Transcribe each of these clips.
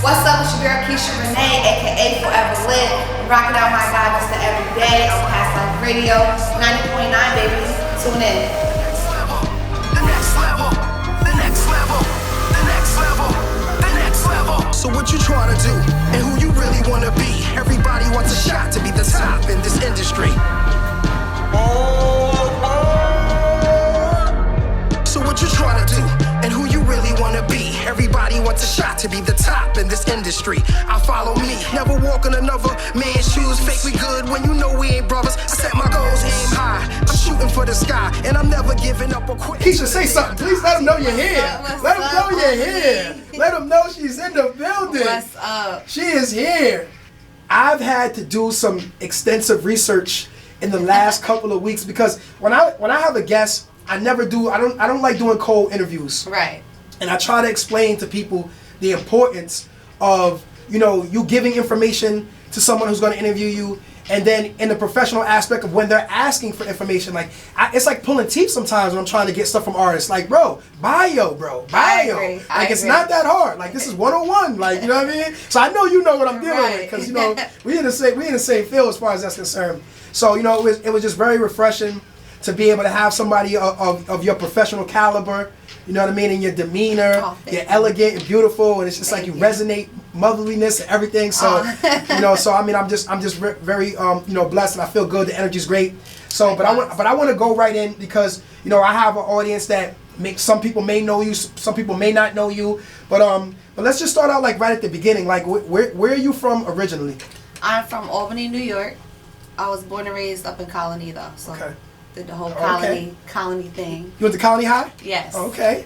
What's up, it's your girl Keisha Renee, aka Forever Lit. Rocking out my guy, Mr. Everyday on Past Life Radio, 90.9, baby. Tune in. The next level, the next level, the next level, the next level. So what you trying to do, and who you really want to be? Everybody wants a shot to be the top in this industry. So what you trying to do, and who you really want to be? Everybody wants a shot to be the top in this industry. I follow me, never walk in another man's shoes. Fake we good when you know we ain't brothers. I set my goals, aim high. I'm shooting for the sky, and I'm never giving up or quitting. Keisha, say something. Please let them know you're here. Let them know you're here. Let them know she's in the building. What's up? She is here. I've had to do some extensive research in the last couple of weeks because when I have a guest, I don't like doing cold interviews. Right. And I try to explain to people the importance of, you giving information to someone who's going to interview you, and then in the professional aspect of when they're asking for information. It's like pulling teeth sometimes when I'm trying to get stuff from artists. Like, bio. I agree. It's not that hard. Like, this is 101. Like, you know what I mean? So I know you know what I'm dealing with because, we in the same field as far as that's concerned. So, it was just very refreshing to be able to have somebody of your professional caliber, you know what I mean, and your demeanor, you're elegant and beautiful, and it's just like you resonate motherliness and everything. So, I'm just very blessed, and I feel good. The energy's great. So, but I want to go right in because I have an audience that some people may know you, some people may not know you, but let's just start out like right at the beginning. Like, where are you from originally? I'm from Albany, New York. I was born and raised up in Colony though, so. Okay. Did the whole colony thing. You went to Colony High? Yes. Okay.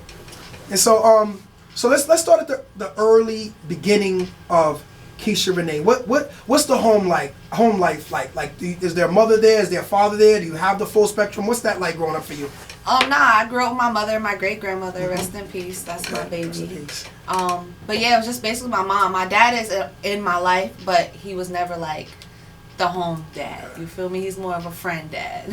And so let's start at the early beginning of Keisha Renee. What's the home life like? Like, is there a mother there? Is there a father there? Do you have the full spectrum? What's that like growing up for you? I grew up with my mother, my great grandmother. Rest in peace. That's my baby. Rest in peace. But yeah, it was just basically my mom. My dad is in my life, but he was never like the home dad. You feel me? He's more of a friend dad.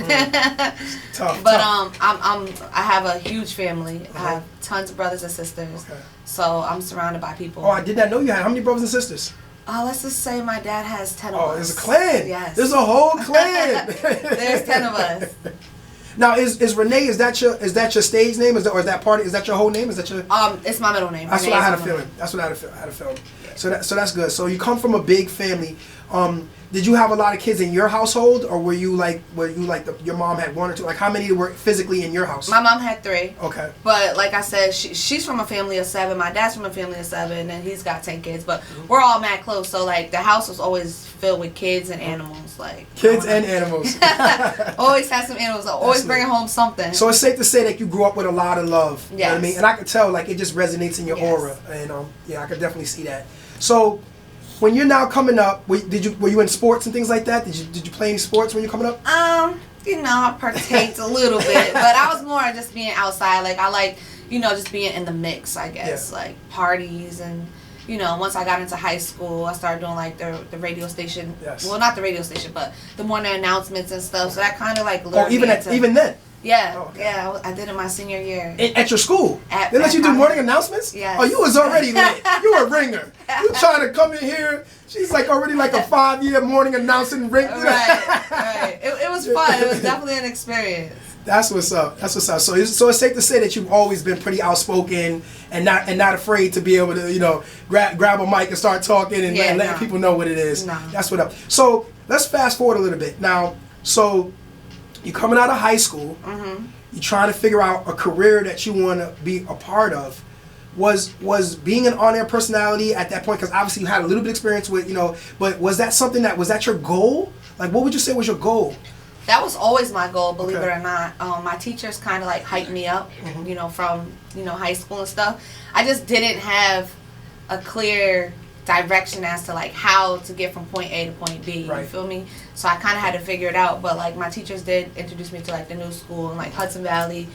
Tough. But I have a huge family. I have tons of brothers and sisters. Okay. So I'm surrounded by people. Oh, I did not know you had. How many brothers and sisters? Let's just say my dad has 10 of us. Oh, there's a clan. Yes. There's a whole clan. There's 10 of us. Now, is Renee? Is that your stage name? Is that your whole name? Is that your? It's my middle name. That's Renee what I had a feeling. That's what I had a feeling. So that's good. So you come from a big family. Did you have a lot of kids in your household, or were you like your mom had one or two? Like, how many were physically in your house? My mom had 3. Okay. But like I said, she's from a family of 7. My dad's from a family of 7, and he's got 10 kids. But we're all mad close, so like the house was always filled with kids and animals. Like kids and animals. Always had some animals. Always bringing home something. So it's safe to say that you grew up with a lot of love. You know what I mean? And I could tell, like, it just resonates in your aura, and I could definitely see that. So, when you're now coming up, were you in sports and things like that? Did you play any sports when you're coming up? I partaked a little bit, but I was more just being outside. Like, I like, just being in the mix, I guess. Yeah. Like, parties and, once I got into high school, I started doing, like, the radio station. Yes. Well, not the radio station, but the morning announcements and stuff. So that kind of, like, lured me into, even then? Yeah, okay. Yeah, I did it my senior year. At your school? They let you do morning announcements? Yes. Oh, you was already lit. You were a ringer. You trying to come in here. She's like already like a 5-year morning announcing ring. Right. It was fun. It was definitely an experience. That's what's up. So it's safe to say that you've always been pretty outspoken and not afraid to be able to, grab a mic and start talking and letting people know what it is. No. That's what up. So let's fast forward a little bit. Now, so you're coming out of high school. Mm-hmm. You're trying to figure out a career that you want to be a part of. Was being an on-air personality at that point, because obviously you had a little bit of experience with, but was that your goal? Like, what would you say was your goal? That was always my goal, believe it or not. My teachers kind of like hyped me up, from, high school and stuff. I just didn't have a clear direction as to like how to get from point A to point B. Right. You feel me? So I kind of had to figure it out. But like my teachers did introduce me to like the new school in like Hudson Valley.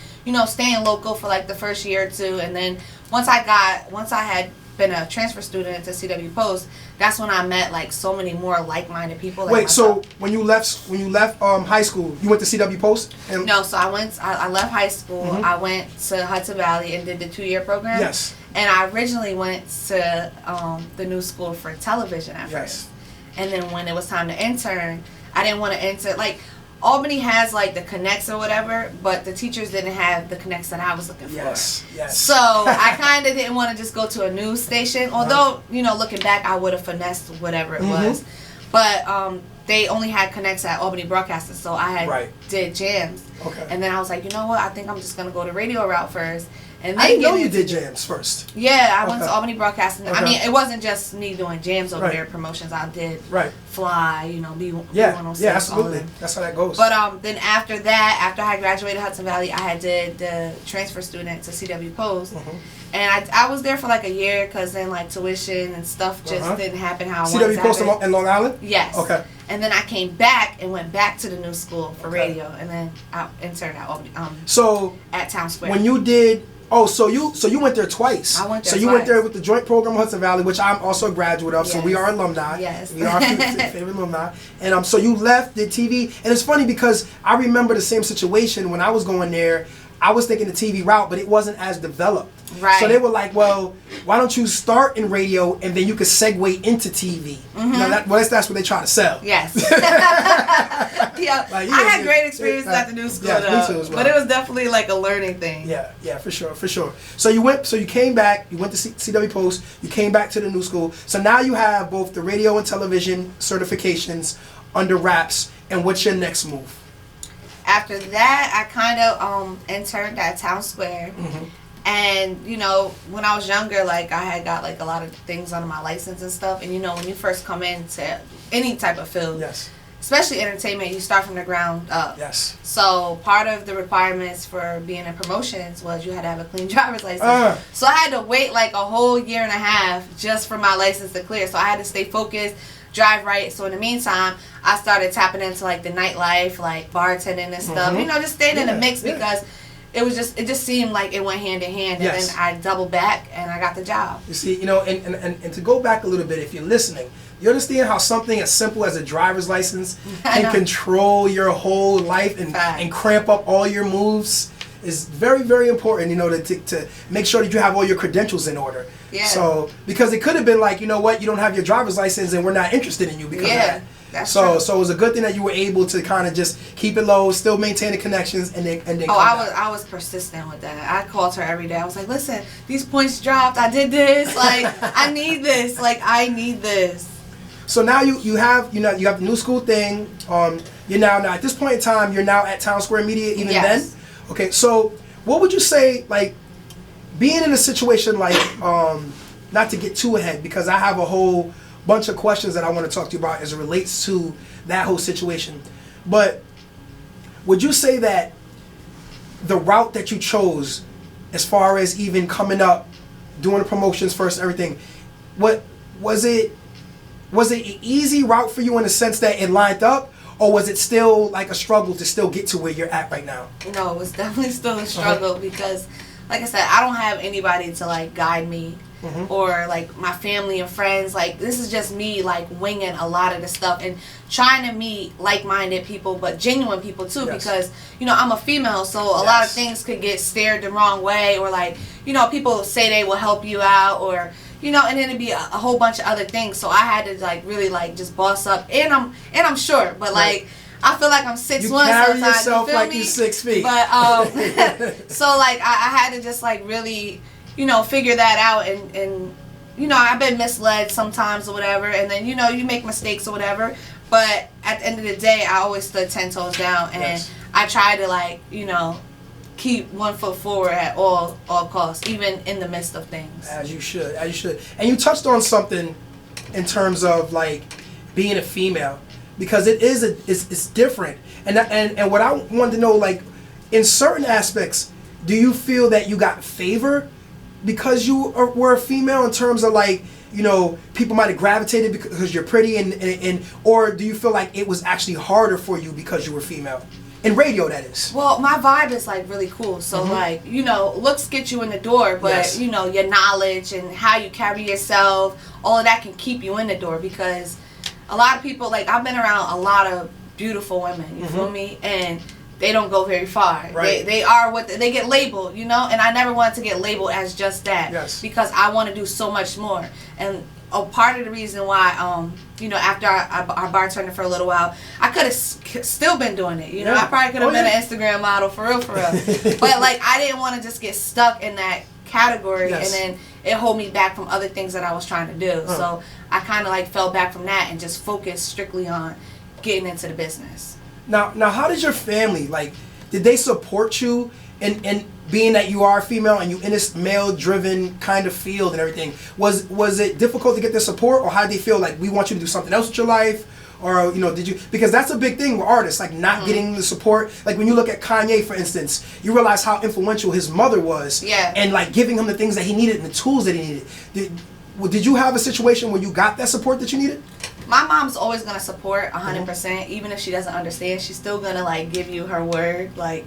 Staying local for like the first year or two, and then once I had been a transfer student to CW Post, that's when I met like so many more like-minded people. Wait, so when you left high school, you went to CW Post? No, so I left high school. I went to Hudson Valley and did the 2-year program. Yes. And I originally went to the new school for television at first. And then when it was time to intern, I didn't want to enter, like, Albany has like the connects or whatever, but the teachers didn't have the connects that I was looking for. Yes. So I kind of didn't want to just go to a news station, although, you know, looking back, I would have finessed whatever it was. But they only had connects at Albany Broadcasting, so I had did jams. Okay. And then I was like, you know what, I think I'm just going to go the radio route first. And then I didn't know you did jams first. Yeah, I went to Albany Broadcasting. I mean, it wasn't just me doing jams over there, promotions. I did Fly, you know, B106. Yeah, absolutely. That's how that goes. But then after that, after I graduated Hudson Valley, I had did the transfer student to CW Post. And I was there for like a year because then like tuition and stuff just didn't happen how I wanted to. CW Post in Long Island? Yes. Okay. And then I came back and went back to the new school for radio, and then I interned at Albany, at Town Square. When you did... Oh, so you went there twice. I went there So you went there with the joint program Hudson Valley, which I'm also a graduate of, so we are alumni. Yes. We are favorite alumni. And so you left, did TV, and it's funny because I remember the same situation when I was going there. I was thinking the TV route, but it wasn't as developed. Right. So they were like, well, why don't you start in radio and then you could segue into TV? You know, that's what they try to sell. Yes. I had great experiences at the new school, me too as well. But it was definitely like a learning thing. Yeah, for sure. So you came back, you went to CW Post, you came back to the new school. So now you have both the radio and television certifications under wraps, and what's your next move? After that, I kind of interned at Town Square. And, you know, when I was younger, like, I had got, like, a lot of things on my license and stuff. And, you know, when you first come into any type of field, especially entertainment, you start from the ground up. Yes. So part of the requirements for being in promotions was you had to have a clean driver's license. So I had to wait, like, a whole year and a half just for my license to clear. So I had to stay focused, drive right. So in the meantime, I started tapping into, like, the nightlife, like, bartending and stuff. You know, just staying in the mix because... It just seemed like it went hand in hand, and then I doubled back and I got the job. You see, you know, and to go back a little bit, if you're listening, you understand how something as simple as a driver's license can control your whole life and cramp up all your moves is very, very important, you know, to make sure that you have all your credentials in order. Yeah. So, because it could have been like, you know what, you don't have your driver's license and we're not interested in you because of that. That's true. So it was a good thing that you were able to kind of just keep it low, still maintain the connections, and then. I was persistent with that. I called her every day. I was like, listen, these points dropped. I did this. Like, I need this. Like, I need this. So now you have the new school thing. You're now at this point in time, you're now at Town Square Media. Even then, okay. So what would you say, like, being in a situation like, not to get too ahead because I have a whole bunch of questions that I want to talk to you about as it relates to that whole situation. But would you say that the route that you chose, as far as even coming up, doing the promotions first, everything, what was it an easy route for you in the sense that it lined up, or was it still like a struggle to still get to where you're at right now? No, it was definitely still a struggle because, like I said, I don't have anybody to like guide me. Or like my family and friends. Like, this is just me like winging a lot of the stuff and trying to meet like-minded people, but genuine people too, because, you know, I'm a female, so a lot of things could get steered the wrong way, or like, you know, people say they will help you out, or, you know, and then it'd be a whole bunch of other things. So I had to like really like just boss up, and I'm short, but like I feel like I'm 6'1" you carry sometimes. yourself you feel like me? you're 6 feet. But so like I had to just like really, you know, figure that out, and you know, I've been misled sometimes or whatever, and then, you know, you make mistakes or whatever, but at the end of the day, I always stood 10 toes down, and I try to, like, you know, keep 1 foot forward at all costs, even in the midst of things. As you should. And you touched on something in terms of, like, being a female, because it's different, and what I wanted to know, like, in certain aspects, do you feel that you got favor because you were a female, in terms of, like, you know, people might have gravitated because you're pretty, and or do you feel like it was actually harder for you because you were female? In radio, that is. Well, my vibe is like really cool. So like, you know, looks get you in the door, but you know, your knowledge and how you carry yourself, all of that can keep you in the door, because a lot of people, like, I've been around a lot of beautiful women, you feel me? And they don't go very far. Right. They are what they get labeled, you know? And I never wanted to get labeled as just that. Yes. Because I want to do so much more. And a part of the reason why, you know, after I bartended for a little while, I could have still been doing it. You know, I probably could have been an Instagram model for real. But like, I didn't want to just get stuck in that category, and then it hold me back from other things that I was trying to do. So I kind of like fell back from that and just focused strictly on getting into the business. Now, how did your family, like, did they support you in being that you are female and you in this male-driven kind of field and everything? Was it difficult to get their support, or how did they feel like, we want you to do something else with your life? Or, you know, did you, because that's a big thing with artists, like not getting the support. Like when you look at Kanye, for instance, you realize how influential his mother was. Yeah. And like giving him the things that he needed and the tools that he needed. Did you have a situation where you got that support that you needed? My mom's always going to support 100%, even if she doesn't understand. She's still going to like give you her word, like,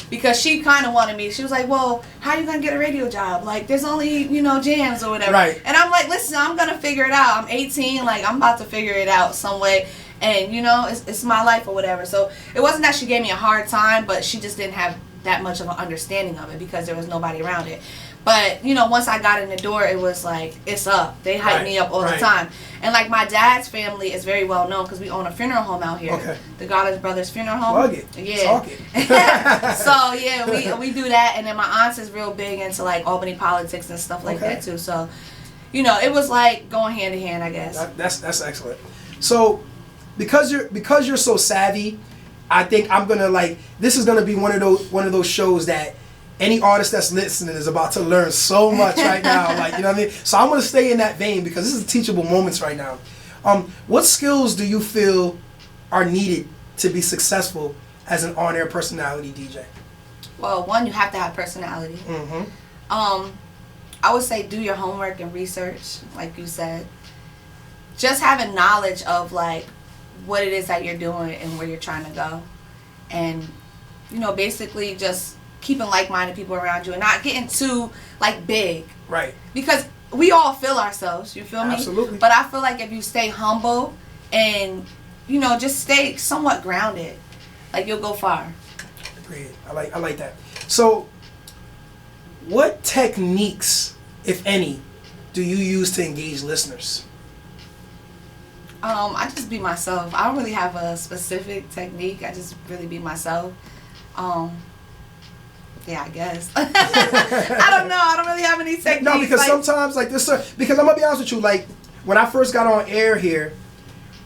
because she kind of wanted me. She was like, well, how are you going to get a radio job? Like, there's only, you know, jams or whatever. Right. And I'm like, listen, I'm going to figure it out. I'm 18. Like, I'm about to figure it out some way. And, you know, it's my life or whatever. So it wasn't that she gave me a hard time, but she just didn't have that much of an understanding of it because there was nobody around it. But, you know, once I got in the door, it was like, it's up. They hype me up all the time. And, like, my dad's family is very well known because we own a funeral home out here. Okay. The Goddard Brothers Funeral Home. Plug it. Yeah. Talk it. So, yeah, we do that. And then my aunt is real big into, like, Albany politics and stuff like that, too. So, you know, it was, like, going hand in hand, I guess. That's excellent. So, because you're so savvy, I think I'm going to, like, this is going to be one of those shows that any artist that's listening is about to learn so much right now, like, you know what I mean? So I'm going to stay in that vein because this is teachable moments right now. What skills do you feel are needed to be successful as an on-air personality DJ? Well, one, you have to have personality. I would say do your homework and research, like you said. Just having knowledge of, like, what it is that you're doing and where you're trying to go. And, you know, basically just keeping like-minded people around you and not getting too, like, big. Right. Because we all feel ourselves, you feel me? Absolutely. But I feel like if you stay humble and, you know, just stay somewhat grounded, like, you'll go far. Agreed. I like that. So, what techniques, if any, do you use to engage listeners? I just be myself. I don't really have a specific technique. I just really be myself. Yeah, I guess. I don't know. I don't really have any techniques. No, because like, sometimes, like this, because I'm gonna be honest with you, like when I first got on air here,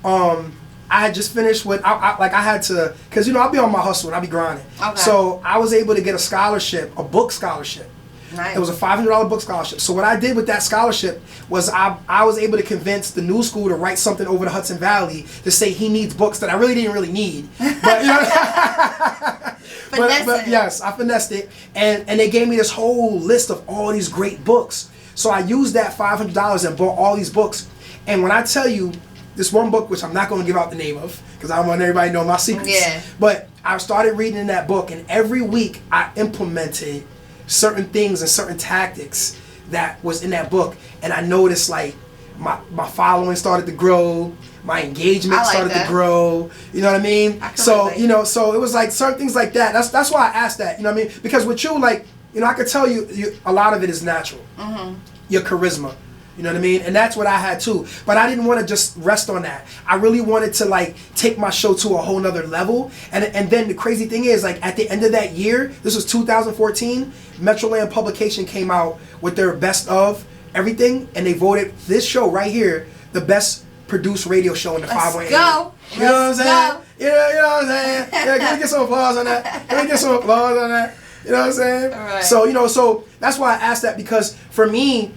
I had just finished with, I had to, because you know I'll be on my hustle and I'll be grinding. Okay. So I was able to get a scholarship, a book scholarship. Nice. It was a $500 book scholarship. So what I did with that scholarship was I was able to convince the new school to write something over the Hudson Valley to say he needs books that I really didn't really need. But, you know, but yes, I finessed it. And they gave me this whole list of all these great books. So I used that $500 and bought all these books. And when I tell you this one book, which I'm not going to give out the name of, because I don't want everybody to know my secrets. Yeah. But I started reading in that book, and every week I implemented certain things and certain tactics that was in that book, and I noticed like my following started to grow, my engagement started to grow. You know what I mean? So you know, so it was like certain things like that. That's why I asked that. You know what I mean? Because with you, like, you know, I could tell you a lot of it is natural. Your charisma. You know what I mean? And that's what I had too. But I didn't want to just rest on that. I really wanted to like take my show to a whole nother level. And then the crazy thing is, like, at the end of that year, this was 2014, Metroland Publication came out with their best of everything, and they voted this show right here the best produced radio show in the 518. Go. You know what I'm saying? You know what I'm saying? Yeah, can we get some applause on that? Can we get some applause on that? You know what I'm saying? All right. So, you know, so that's why I asked that, because for me,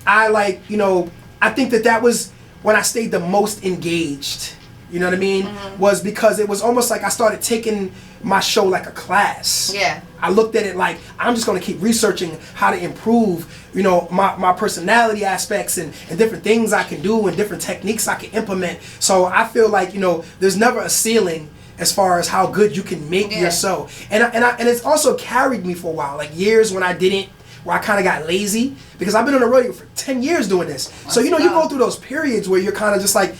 I like, you know, I think that was when I stayed the most engaged, you know what I mean? Was because it was almost like I started taking my show like a class. Yeah. I looked at it like, I'm just going to keep researching how to improve, you know, my personality aspects and different things I can do and different techniques I can implement. So I feel like, you know, there's never a ceiling as far as how good you can make yourself. And it's also carried me for a while, like years when I didn't, where I kind of got lazy, because I've been on the radio for 10 years doing this. So, you know, you go through those periods where you're kind of just like,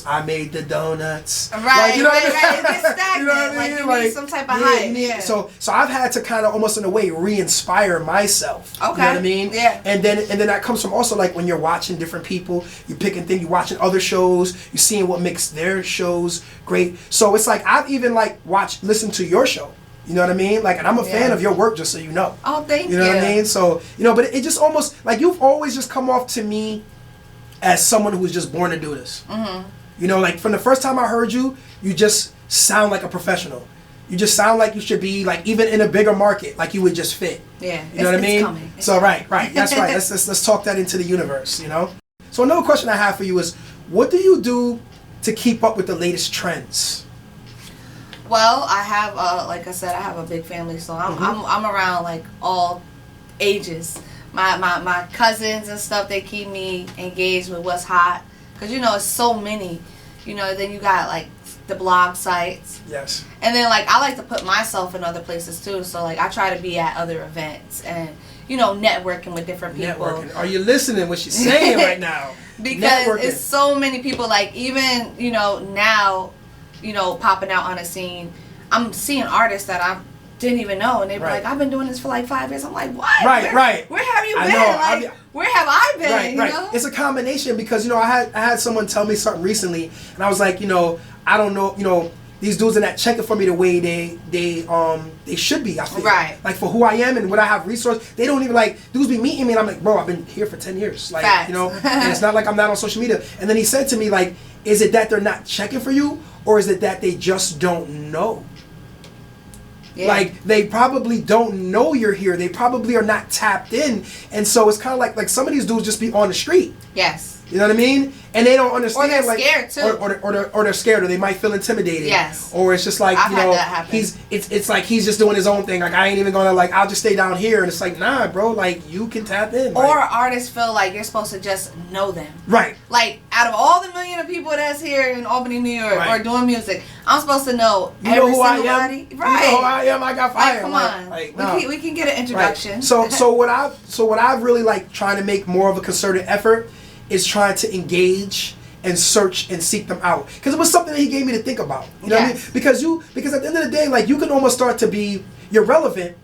I made the donuts. Right, like, you know right. It gets stagnant. You know what I mean? Like, you need some type of hype. So I've had to kind of almost in a way re-inspire myself. Okay. You know what I mean? Yeah. And then that comes from also like when you're watching different people, you're picking things, you're watching other shows, you're seeing what makes their shows great. So it's like I've even like listened to your show. You know what I mean? Like, and I'm a fan of your work, just so you know. Oh, thank you. You know what I mean? So, you know, but it just almost, like, you've always just come off to me as someone who was just born to do this. Mm-hmm. You know, like, from the first time I heard you, you just sound like a professional. You just sound like you should be, like, even in a bigger market, like you would just fit. Yeah. You know what I mean? Coming. So, right. That's right. Let's talk that into the universe, you know? So another question I have for you is, what do you do to keep up with the latest trends? Well, I have, like I said, I have a big family, so I'm around like all ages. My cousins and stuff, they keep me engaged with what's hot, cause you know it's so many. You know, then you got like the blog sites. Yes. And then like I like to put myself in other places too. So like I try to be at other events and you know networking with different people. Networking. Are you listening? What she's saying right now? Because it's so many people. Like even you know now. You know, popping out on a scene. I'm seeing artists that I didn't even know, and they were like, "I've been doing this for like 5 years." I'm like, "What? Right. Where have you been? Like, where have I been?" Right. You know? It's a combination because you know I had someone tell me something recently, and I was like, you know, I don't know, you know, these dudes are not checking for me the way they should be. I feel like for who I am and what I have resources, they don't even like dudes be meeting me, and I'm like, bro, I've been here for 10 years, like Facts. You know, and it's not like I'm not on social media. And then he said to me like, is it that they're not checking for you? Or is it that they just don't know? Yeah. Like, they probably don't know you're here. They probably are not tapped in. And so it's kind of like some of these dudes just be on the street. Yes. You know what I mean? And they don't understand. Or they're like, scared too. Or they're scared, or they might feel intimidated. Yes. Or it's just like I've you had know, that happen. it's like he's just doing his own thing. Like I ain't even gonna like I'll just stay down here, and it's like nah, bro. Like you can tap in. Or like, artists feel like you're supposed to just know them. Right. Like out of all the million of people that's here in Albany, New York, or doing music, I'm supposed to know every single body. Right. You know who I am. I got fired. Like, come on. Like, we can get an introduction. Right. So what I've really like trying to make more of a concerted effort is trying to engage and search and seek them out, because it was something that he gave me to think about. You know what I mean? Because at the end of the day, like you can almost start to be you're relevant,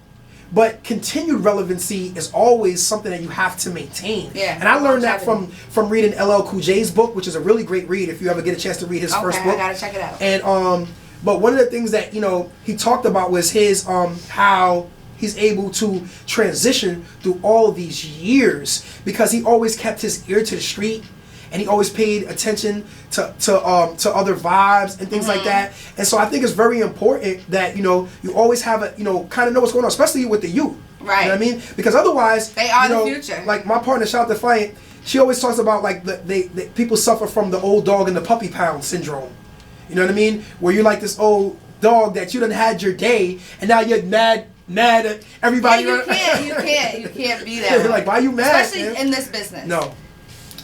but continued relevancy is always something that you have to maintain. Yeah. And I learned that from reading LL Cool J's book, which is a really great read if you ever get a chance to read his first book. I gotta check it out. And but one of the things that you know he talked about was his how he's able to transition through all these years, because he always kept his ear to the street, and he always paid attention to other vibes and things like that. And so I think it's very important that you know you always have a kind of know what's going on, especially with the youth. Right. You know what I mean? Because otherwise they are the future. Like my partner, Shout Defiant, she always talks about like the people suffer from the old dog and the puppy pound syndrome. You know what I mean? Where you're like this old dog that you done had your day, and now you're mad at everybody. Yeah, you can't be that way. Like, why are you mad? Especially in this business.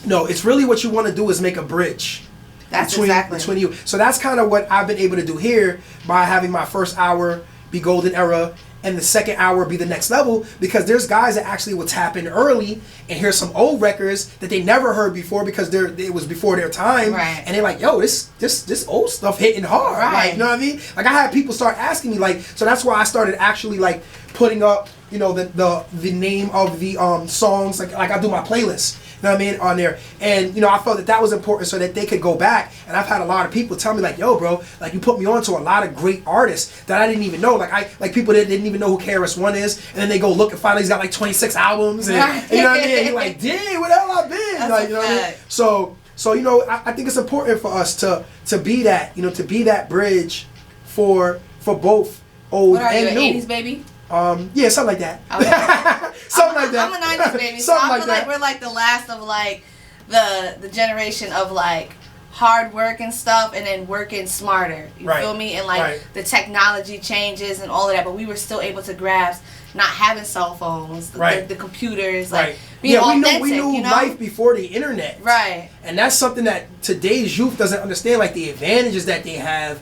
No, it's really what you want to do is make a bridge. That's between you. So that's kind of what I've been able to do here by having my first hour be golden era and the second hour be the next level, because there's guys that actually will tap in early and hear some old records that they never heard before because it was before their time. Right. And they're like, yo, this old stuff hitting hard. Right. Like, you know what I mean? Like I had people start asking me, like, so that's why I started actually like putting up, you know, the name of the songs, like I do my playlist. You know what I mean, on there. And, you know, I felt that was important so that they could go back. And I've had a lot of people tell me, like, yo, bro, like, you put me on to a lot of great artists that I didn't even know. Like people that didn't even know who KRS-One is. And then they go look and find he's got, like, 26 albums. And, you know what I mean? And you're like, dang, where the hell I been? That's like, you know what I mean? So you know, I think it's important for us to be that, you know, to be that bridge for both old and new. 80s baby? Yeah, something like that. Okay. Something like that. I'm a 90s baby, so Something I feel like like we're like the last of like the generation of like hard work and stuff, and then working smarter. You feel me? And like the technology changes and all of that, but we were still able to grasp not having cell phones, the computers, like being authentic. We knew life before the internet. Right. And that's something that today's youth doesn't understand, like the advantages that they have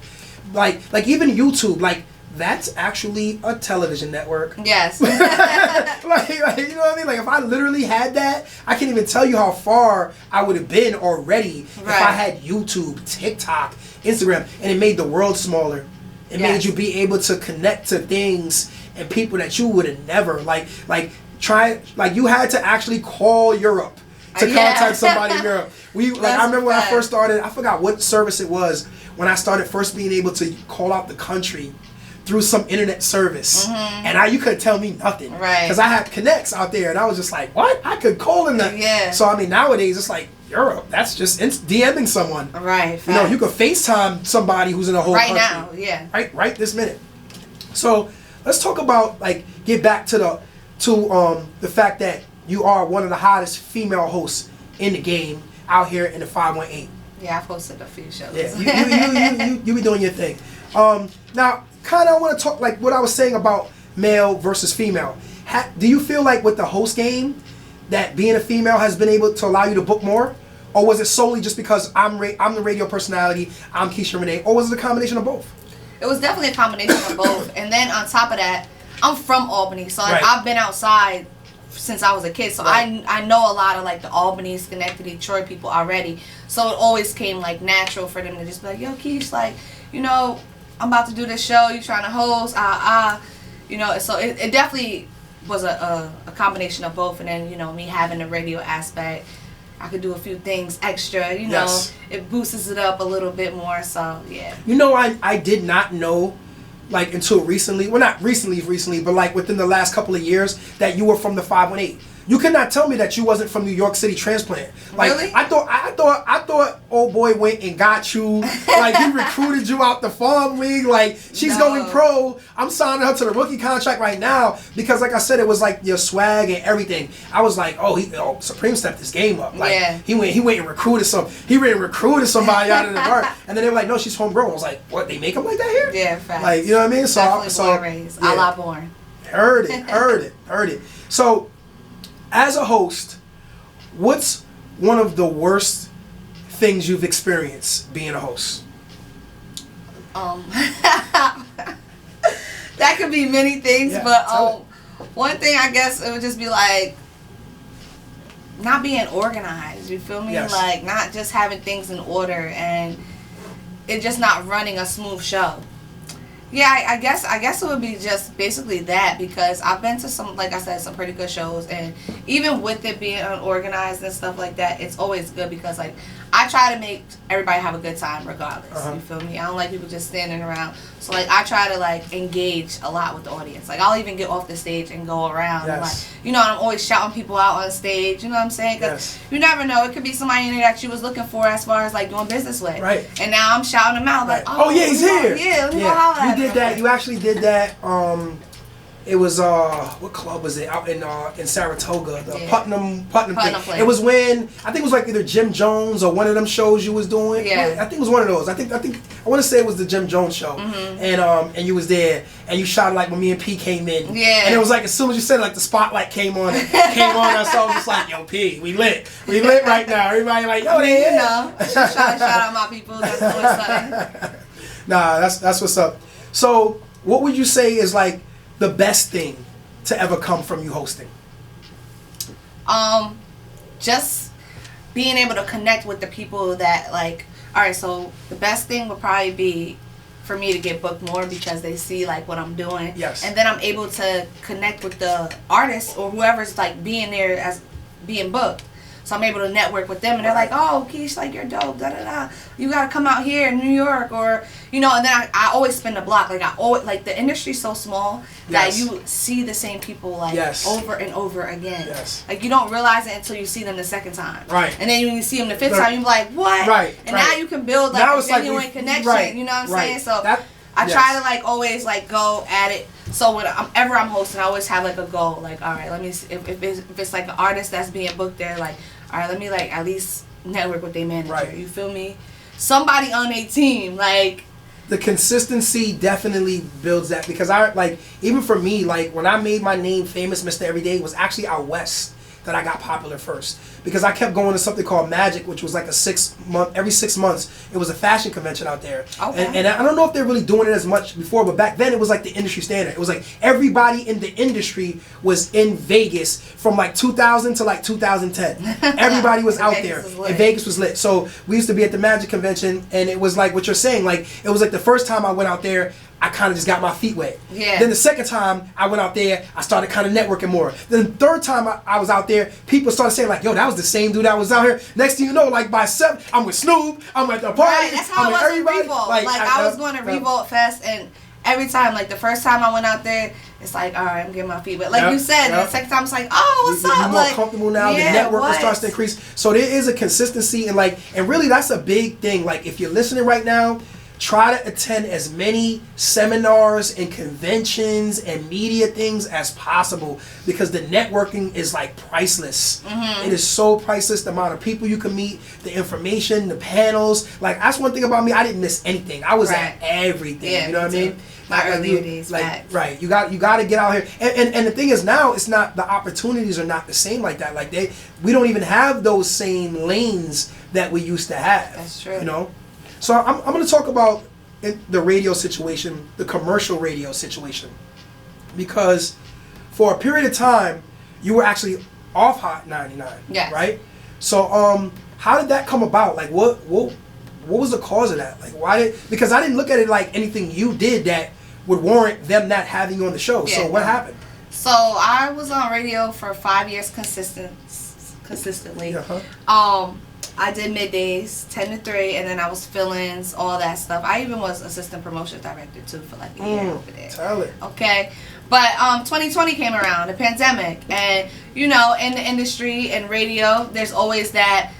like even YouTube, like that's actually a television network. Yes. like, you know what I mean? Like if I literally had that, I can't even tell you how far I would have been already if I had YouTube, TikTok, Instagram, and it made the world smaller. It made you be able to connect to things and people that you would have never you had to actually call Europe to contact somebody in Europe. I remember when I first started, I forgot what service it was, when I started first being able to call out the country through some internet service, and you couldn't tell me nothing, right? Because I had connects out there, and I was just like, what? I could call them that. Yeah. So I mean, nowadays it's like Europe. That's just DMing someone, right? You know, you could FaceTime somebody who's in a whole country now, yeah, right this minute. So let's talk about get back to the fact that you are one of the hottest female hosts in the game out here in the 518. Yeah, I've hosted a few shows. Yeah, you be doing your thing. Now, kind of want to talk like what I was saying about male versus female. Do you feel like with the host game that being a female has been able to allow you to book more? Or was it solely just because I'm the radio personality, I'm Keisha Renee, or was it a combination of both? It was definitely a combination of both. And then on top of that, I'm from Albany, so I've been outside since I was a kid, so I know a lot of like the Albany, Schenectady, Detroit people already. So it always came like natural for them to just be like, yo, Keish, like, you know, I'm about to do this show, you trying to host, you know. So it definitely was a combination of both. And then, you know, me having the radio aspect, I could do a few things extra, you know, it boosts it up a little bit more. So yeah, you know, I did not know, like, until recently, well, not recently, but like within the last couple of years, that you were from the 518. You could not tell me that you wasn't from New York City transplant. Like, really? I thought old boy went and got you. Like, he recruited you out the farm league. Like, she's going pro. I'm signing her to the rookie contract right now because, like I said, it was like your swag and everything. I was like, Supreme stepped this game up. Like, he went and recruited somebody out of the bar. And then they were like, no, she's homegrown. I was like, what? They make them like that here? Yeah, facts. Like, you know what I mean? Definitely born raised. A la born. Heard it. So, as a host, what's one of the worst things you've experienced being a host? That could be many things, but one thing I guess it would just be like not being organized. You feel me? Yes. Like not just having things in order and it just not running a smooth show. Yeah, I guess it would be just basically that, because I've been to some, like I said, some pretty good shows, and even with it being unorganized and stuff like that, it's always good because like I try to make everybody have a good time regardless. You feel me? I don't like people just standing around. So like I try to like engage a lot with the audience. Like I'll even get off the stage and go around. And, like, you know, I'm always shouting people out on stage. You know what I'm saying? Because you never know. It could be somebody in there that you was looking for as far as like doing business with. Right. And now I'm shouting them out like, oh yeah, he's here. Let me go holler at him. You did that. You actually did that. It was what club was it out in Saratoga? The Putnam thing. It was when I think it was like either Jim Jones or one of them shows you was doing. Yeah. I think it was one of those. I want to say it was the Jim Jones show. And you was there and you shot like when me and P came in. Yeah. And it was like as soon as you said like the spotlight came on. So I was just like, yo P, we lit right now. Everybody like, yo, they you know, just trying to shout out my people. That's always something. Nah, that's what's up. So what would you say is like the best thing to ever come from you hosting? Just being able to connect with the people that like, all right, so the best thing would probably be for me to get booked more because they see like what I'm doing. Yes. And then I'm able to connect with the artists or whoever's like being there as being booked. So I'm able to network with them, and they're like, "Oh, Keish, like you're dope, da da da. You gotta come out here in New York, or you know." And then I always spin the block. Like I always like the industry's so small that you see the same people like over and over again. Yes. Like you don't realize it until you see them the second time. Right. And then when you see them the fifth time, you're like, "What?" Right. And now you can build like a genuine connection. Right. You know what I'm saying? So that, I try to like always like go at it. So whenever I'm hosting, I always have like a goal. Like, all right, let me see if it's like an artist that's being booked there, like. All right, let me like at least network with their manager. Right. You feel me? Somebody on their team, like. The consistency definitely builds that, because I like even for me, like when I made my name famous, Mr. Everyday, was actually out west. that I got popular first. Because I kept going to something called Magic, which was like every 6 months, it was a fashion convention out there. Okay. And I don't know if they're really doing it as much before, but back then it was like the industry standard. It was like everybody in the industry was in Vegas from like 2000 to like 2010. Everybody was out there, and Vegas was lit. So we used to be at the Magic convention, and it was like what you're saying. Like, it was like the first time I went out there, I kind of just got my feet wet. Yeah. Then the second time I went out there, I started kind of networking more. Then the third time I was out there, people started saying like, yo, that was the same dude that was out here. Next thing you know, like by 7, I'm with Snoop, I'm at the party, right, that's how I'm with everybody. Revolt. Like I was going to Revolt Fest, and every time, like the first time I went out there, it's like, all right, I'm getting my feet wet. Like you said, the second time it's like, oh, what's up? You're more like, comfortable now. The network starts to increase. So there is a consistency, and really that's a big thing. Like, if you're listening right now, try to attend as many seminars and conventions and media things as possible, because the networking is like priceless. It is so priceless, the amount of people you can meet, the information, the panels. Like, that's one thing about me, I didn't miss anything. I was at everything. Yeah, you know what I mean? My earlier days, right. You got to get out here, and the thing is, now it's not, the opportunities are not the same like that. Like, we don't even have those same lanes that we used to have. That's true. You know. So I'm going to talk about the radio situation, the commercial radio situation, because for a period of time you were actually off Hot 99. Yeah. Right. So how did that come about? Like, what was the cause of that? Like, because I didn't look at it like anything you did that would warrant them not having you on the show. Yeah. So what happened? So I was on radio for 5 years consistently. I did middays, 10 to 3, and then I was fill-ins, all that stuff. I even was assistant promotion director too for like a year over there. Tell it. Okay. But 2020 came around, the pandemic, and you know, in the industry and radio, there's always that,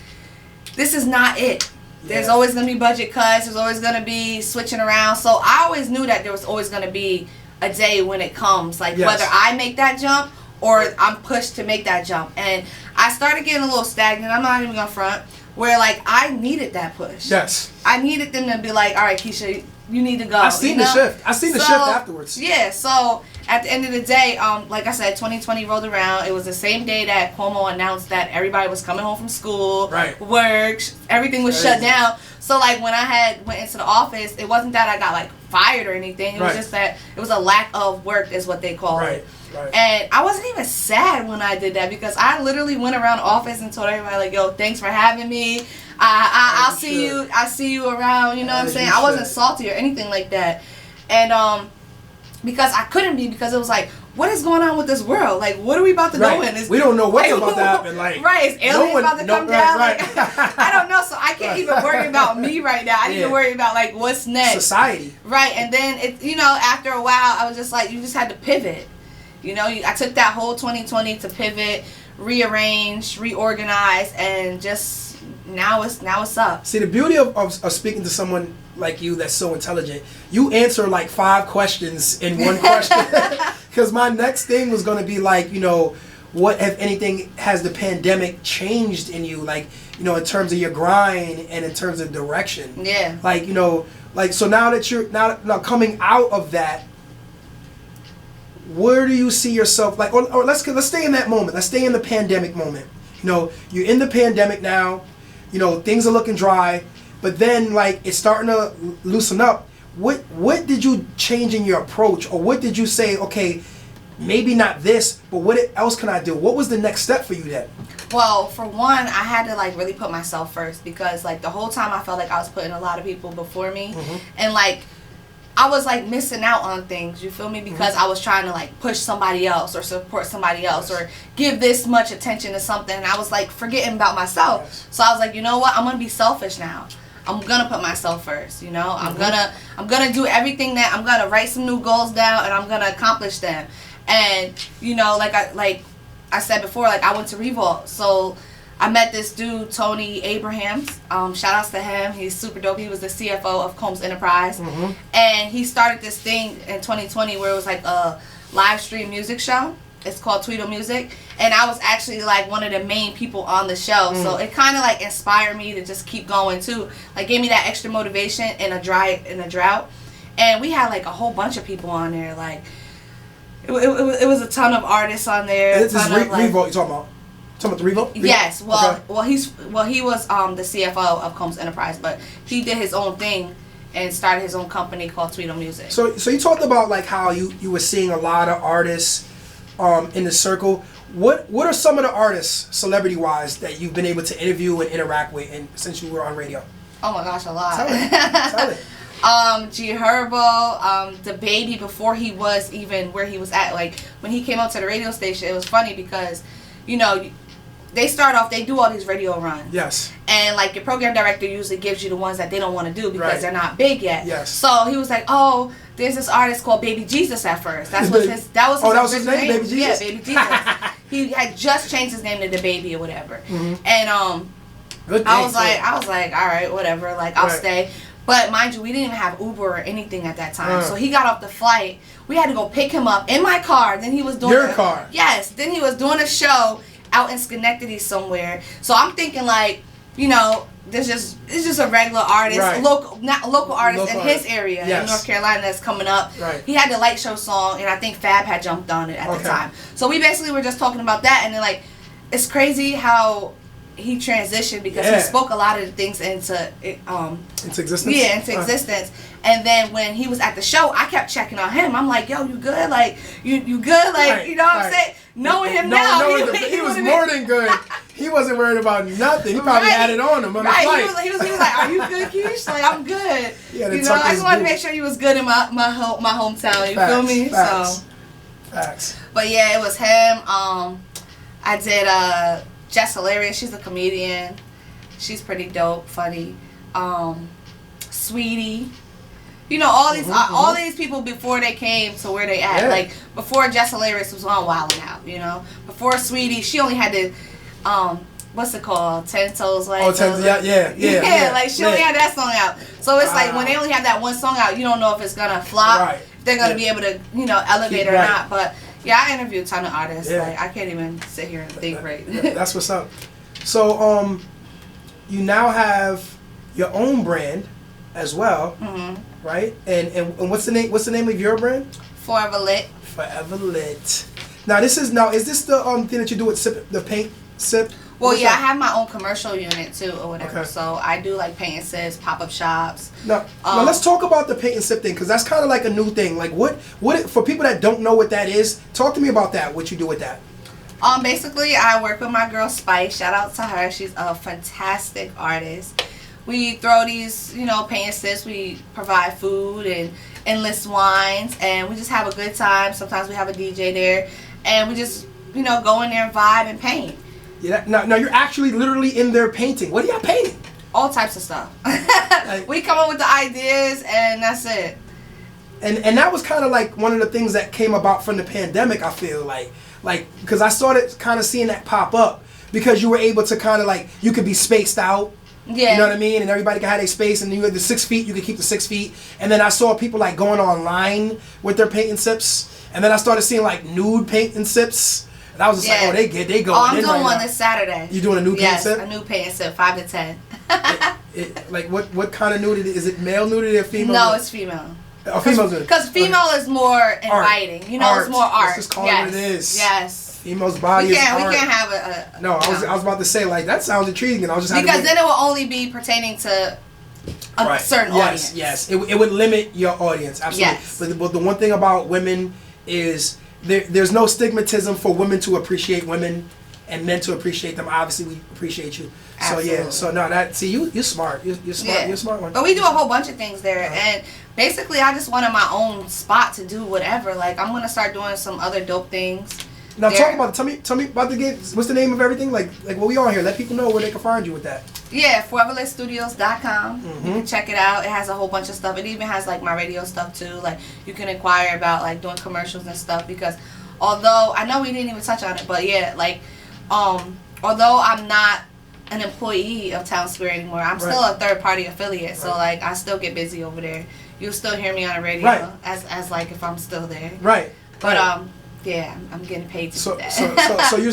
this is not it. There's always going to be budget cuts. There's always going to be switching around. So I always knew that there was always going to be a day when it comes, like whether I make that jump or I'm pushed to make that jump. And I started getting a little stagnant. I'm not even going to front. Where like I needed that push. Yes. I needed them to be like, all right, Keisha, you need to go. I seen the shift. I seen the shift afterwards. Yeah. So at the end of the day, like I said, 2020 rolled around. It was the same day that Cuomo announced that everybody was coming home from school, work, everything was shut down. So like when I went into the office, it wasn't that I got like fired or anything. It was just that it was a lack of work, is what they call it. Right. And I wasn't even sad when I did that, because I literally went around the office and told everybody like, yo, thanks for having me. I'll see you. I'll see you around. You know what I'm saying? I wasn't salty or anything like that. And because I couldn't be, because it was like, what is going on with this world? Like, what are we about to go in? We don't know what's about to happen. Like, is aliens about to come down? Like, I don't know. So I can't even worry about me right now. I need to worry about like what's next. Society. Right. And then after a while, I was just like, you just had to pivot. You know, I took that whole 2020 to pivot, rearrange, reorganize, and just now it's up. See, the beauty of speaking to someone like you that's so intelligent, you answer like 5 questions in one question. Because my next thing was going to be like, you know, what, if anything, has the pandemic changed in you? Like, you know, in terms of your grind and in terms of direction. Yeah. Like, you know, like, so now that you're now coming out of that, where do you see yourself, like, or let's stay in that moment. Let's stay in the pandemic moment. You know, you're in the pandemic now. You know, things are looking dry, but then like it's starting to loosen up. What did you change in your approach, or what did you say? Okay, maybe not this, but what else can I do? What was the next step for you then? Well, for one, I had to like really put myself first, because like the whole time I felt like I was putting a lot of people before me, and like I was like missing out on things, you feel me? Because I was trying to like push somebody else or support somebody else or give this much attention to something, and I was like forgetting about myself. So I was like, you know what? I'm gonna be selfish now. I'm gonna put myself first, you know? I'm gonna do everything that I'm gonna write some new goals down, and I'm gonna accomplish them. And you know, like I said before, like I went to Revolt, so I met this dude, Tony Abrahams. Shout outs to him. He's super dope. He was the CFO of Combs Enterprise. And he started this thing in 2020 where it was like a live stream music show. It's called Tweedle Music. And I was actually like one of the main people on the show. So it kind of like inspired me to just keep going too. Like gave me that extra motivation in a drought. And we had like a whole bunch of people on there. Like it was a ton of artists on there. This is Revolt you're talking about? Talking about the Revo? Yes. Well, he was the CFO of Combs Enterprise, but he did his own thing and started his own company called Tweedle Music. So you talked about like how you were seeing a lot of artists in the circle. What are some of the artists, celebrity wise, that you've been able to interview and interact with, and since you were on radio? Oh my gosh, a lot. Tell it. G Herbo, the baby before he was even where he was at. Like when he came out to the radio station, it was funny because, you know, they start off, they do all these radio runs. Yes. And like your program director usually gives you the ones that they don't want to do because right. they're not big yet. Yes. So he was like, oh, there's this artist called Baby Jesus at first. That was his name, Baby Jesus? Yeah, Baby Jesus. He had just changed his name to The Baby or whatever. Mm-hmm. And Good I was like, all right, whatever, like I'll right. stay. But mind you, we didn't even have Uber or anything at that time. So he got off the flight. We had to go pick him up in my car. Then he was doing your car. Yes. Then he was doing a show out in Schenectady somewhere. So I'm thinking like, you know, it's just a regular artist, right. local artist in his area yes. in North Carolina that's coming up. Right. He had the light show song, and I think Fab had jumped on it at the time. So we basically were just talking about that, and then like, it's crazy how he transitioned because he spoke a lot of the things into existence. Yeah, into existence. And then when he was at the show, I kept checking on him. I'm like, yo, you good? Like, you good? Like, right. you know what I'm saying? Knowing him now, he was more than good. He wasn't worried about nothing. He probably had it on him on the flight. He was like, are you good, Keish? Like, I'm good. You know, I just wanted to make sure he was good in my hometown. You feel me? Facts. But yeah, it was him. I did Jess Hilarious. She's a comedian. She's pretty dope, funny. Sweetie. You know, all these people before they came to where they at. Like, before Jess Hilarious was on Wild 'N Out, you know. Before Sweetie, she only had the, what's it called? 10 Toes Like. Oh, 10 yeah. Like, she only had that song out. So it's like, when they only have that one song out, you don't know if it's going to flop. Right. If they're going to be able to, you know, elevate or not. But, yeah, I interviewed a ton of artists. Like, I can't even sit here and think right. That's what's up. So, you now have your own brand as well. Mm-hmm. Right, and what's the name? What's the name of your brand? Forever Lit. Forever Lit. Now is this the thing that you do with the paint sip? Well, I have my own commercial unit too, or whatever. Okay. So I do like paint and sips, pop-up shops. Now let's talk about the paint and sip thing, because that's kind of like a new thing. Like what for people that don't know what that is, talk to me about that. What you do with that? Basically, I work with my girl Spice. Shout out to her. She's a fantastic artist. We throw these, you know, paint and sips. We provide food and endless wines, and we just have a good time. Sometimes we have a DJ there, and we just, you know, go in there and vibe and paint. Yeah. Now you're actually literally in there painting. What are y'all painting? All types of stuff. We come up with the ideas, and that's it. And that was kind of like one of the things that came about from the pandemic. I feel like because I started kind of seeing that pop up because you were able to kind of like, you could be spaced out. Yeah. You know what I mean? And everybody can have their space, and you had the 6 feet, you could keep the 6 feet. And then I saw people like going online with their paint and sips. And then I started seeing like nude paint and sips. And I was just like, oh, they go. Oh, I'm doing one this Saturday. You doing a nude paint and sip? Yes, a nude paint and sip, 5 to 10. Like what kind of nudity? Is it male nudity or female? No, it's female. Oh, female nudity. Because female is more inviting. Art. You know, it's more art. Let's just call it what it is. Yes. Female's body is art. We can't have a no, I was about to say, like, that sounds intriguing, and I was just because then it will only be pertaining to a certain audience. Yes, it would limit your audience, absolutely. Yes. But the one thing about women is there's no stigmatism for women to appreciate women and men to appreciate them. Obviously, we appreciate you. Absolutely. So you're smart. You're smart. Yeah. You're a smart one. But we do a whole bunch of things there, and basically, I just wanted my own spot to do whatever. Like, I'm gonna start doing some other dope things. Now talk about it. Tell me about the game. What's the name of everything? Like what we on here? Let people know where they can find you with that. Yeah, foreverlitstudios.com. Mm-hmm. You can check it out. It has a whole bunch of stuff. It even has like my radio stuff too. Like you can inquire about like doing commercials and stuff, because although I know we didn't even touch on it, but yeah, like although I'm not an employee of Town Square anymore, I'm still a third party affiliate. So like I still get busy over there. You'll still hear me on the radio as like if I'm still there. Right. But yeah, I'm getting paid to do that.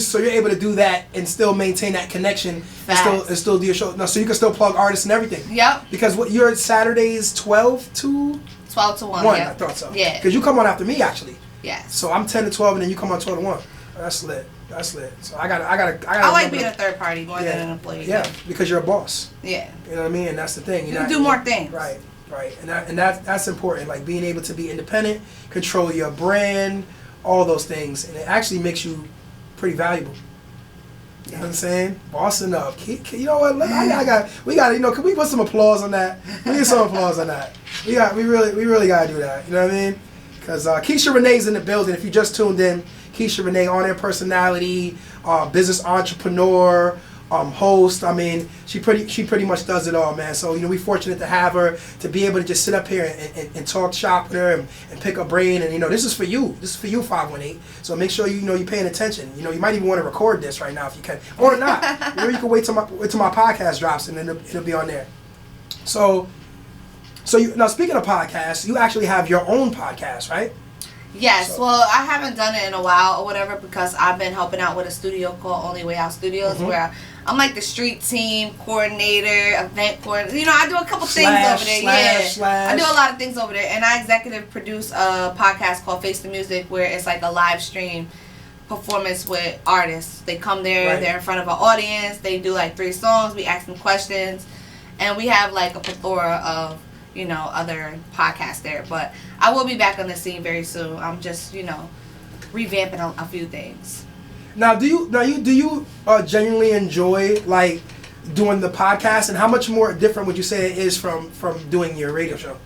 So you're able to do that and still maintain that connection and still do your show. No, so you can still plug artists and everything. Yep. Because you're Saturdays 12 to 1. Yep. I thought so. Yeah. Because you come on after me actually. Yes. So I'm 10 to 12 and then you come on 12 to 1. That's lit. That's lit. So I like being a third party more than an employee. Yeah, because you're a boss. Yeah. You know what I mean? And that's the thing. You can do more things. Right. And that's important. Like being able to be independent, control your brand, all those things, and it actually makes you pretty valuable. You know what I'm saying? Bossing up. You know what? We got. You know, can we put some applause on that? We need some applause on that. We really gotta do that. You know what I mean? Because Keisha Renee's in the building. If you just tuned in, Keisha Renee, on-air personality, business entrepreneur, host. I mean, she pretty much does it all, man. So, you know, we're fortunate to have her, to be able to just sit up here and talk shop with her and pick her brain. And, you know, this is for you. This is for you, 518. So make sure, you know, you're paying attention. You know, you might even want to record this right now if you can. Or not. You know, you can wait till my podcast drops and then it'll be on there. So now, speaking of podcasts, you actually have your own podcast, right? Yes, well, I haven't done it in a while or whatever because I've been helping out with a studio called Only Way Out Studios, where I'm like the street team coordinator, event coordinator. You know, I do a couple things over there. I do a lot of things over there, and I executive produce a podcast called Face the Music, where it's like a live stream performance with artists. They come there, they're in front of an audience, they do like 3 songs, we ask them questions, and we have like a plethora of, you know, other podcasts there. But I will be back on the scene very soon. I'm just, you know, revamping a few things. Now, do you genuinely enjoy like doing the podcast, and how much more different would you say it is from doing your radio show?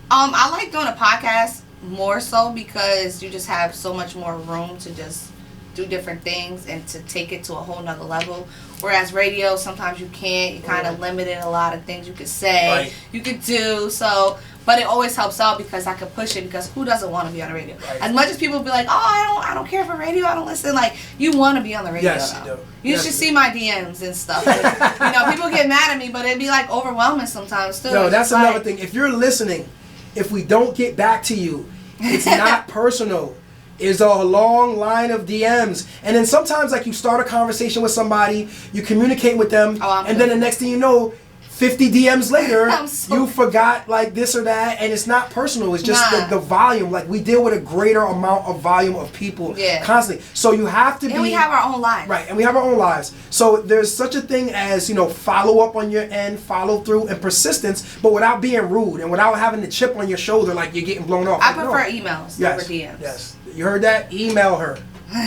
I like doing a podcast more so because you just have so much more room to just do different things and to take it to a whole nother level. Whereas radio, sometimes you can't. You're kind of limited a lot of things you could say, you could do. So, but it always helps out because I could push it, because who doesn't want to be on the radio? As much as people be like, oh, I don't care for radio, I don't listen. Like, you want to be on the radio. Yes, you do. You should see my DMs and stuff. Like, you know, people get mad at me, but it'd be like overwhelming sometimes too. No, that's another thing. If you're listening, if we don't get back to you, it's not personal. Is a long line of DMs, and then sometimes like you start a conversation with somebody, you communicate with them, and then the next thing you know, 50 DMs later, you forgot like this or that, and it's not personal. It's just the volume. Like, we deal with a greater amount of volume of people constantly. So you have to be. And we have our own lives. Right, and we have our own lives. So there's such a thing as, you know, follow up on your end, follow through, and persistence, but without being rude and without having the chip on your shoulder like you're getting blown off. I prefer emails over DMs. Yes. You heard that? Email her.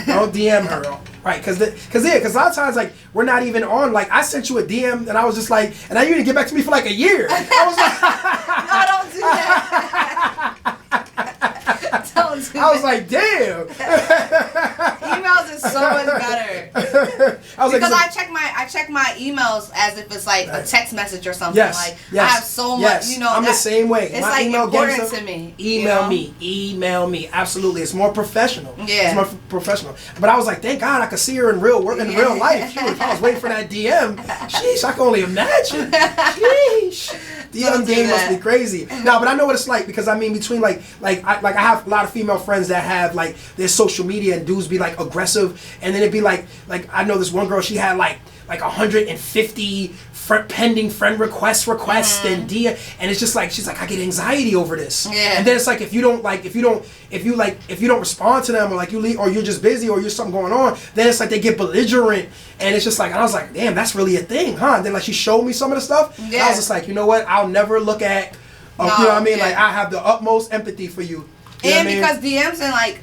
Don't DM her. Right, because a lot of times, like, we're not even on. Like, I sent you a DM, and I was just like, and now you didn't get back to me for like a year. I was like, no, don't do that. Don't do that. I was like, damn. Emails is so much better. Because I check my emails as if it's like a text message or something. I have so much, you know. I'm the same way. It's my like email important to me. Email me. Absolutely, it's more professional. Yeah, it's more professional. But I was like, thank God I could see her in real life. Shoot, if I was waiting for that DM, sheesh, I can only imagine. Sheesh. DM game must be crazy. No, but I know what it's like, because I mean, between I have a lot of female friends that have like their social media, and dudes be like aggressive, and then it'd be like I know this one girl, she had like 150 pending friend requests and DM, and it's just like, she's like, I get anxiety over this. And then it's like, if you don't respond to them, or like you leave, or you're just busy, or you're something going on, then it's like they get belligerent, and it's just like, and I was like, damn, that's really a thing, huh? And then like she showed me some of the stuff, and I was just like, you know what? I'll never look at, you know what I mean? Like, I have the utmost empathy for you. You and because DMs and like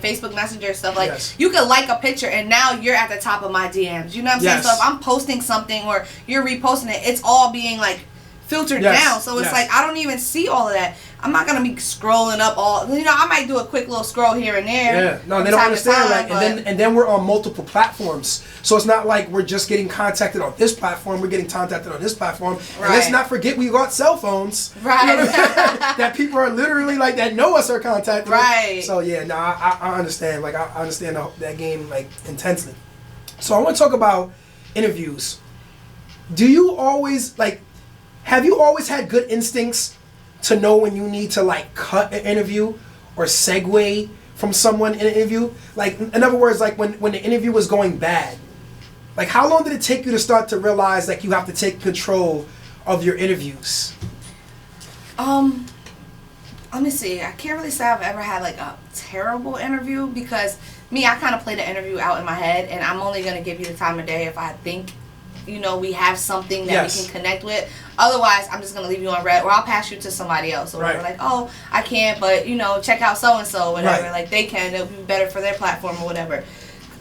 Facebook Messenger stuff, like you could like a picture and now you're at the top of my DMs. You know what I'm saying? So if I'm posting something or you're reposting it, it's all being like filtered down. So it's like, I don't even see all of that. I'm not gonna be scrolling up all. You know, I might do a quick little scroll here and there. Yeah, no, they don't understand. And then we're on multiple platforms, so it's not like we're just getting contacted on this platform. We're getting contacted on this platform. And let's not forget we got cell phones. Right. You know that people are literally like that know us are contacted. Right. So yeah, no, I understand. Like, I understand that game like intensely. So I want to talk about interviews. Do you always have you always had good instincts to know when you need to like cut an interview or segue from someone in an interview? Like, in other words, like when the interview was going bad, like how long did it take you to start to realize like you have to take control of your interviews? Let me see. I can't really say I've ever had like a terrible interview, because me, I kind of play the interview out in my head, and I'm only going to give you the time of day if I think, you know, we have something that we can connect with. Otherwise, I'm just going to leave you on red, or I'll pass you to somebody else or whatever. Like, oh, I can't, but, you know, check out so-and-so, whatever. Like, they can. It'll be better for their platform or whatever.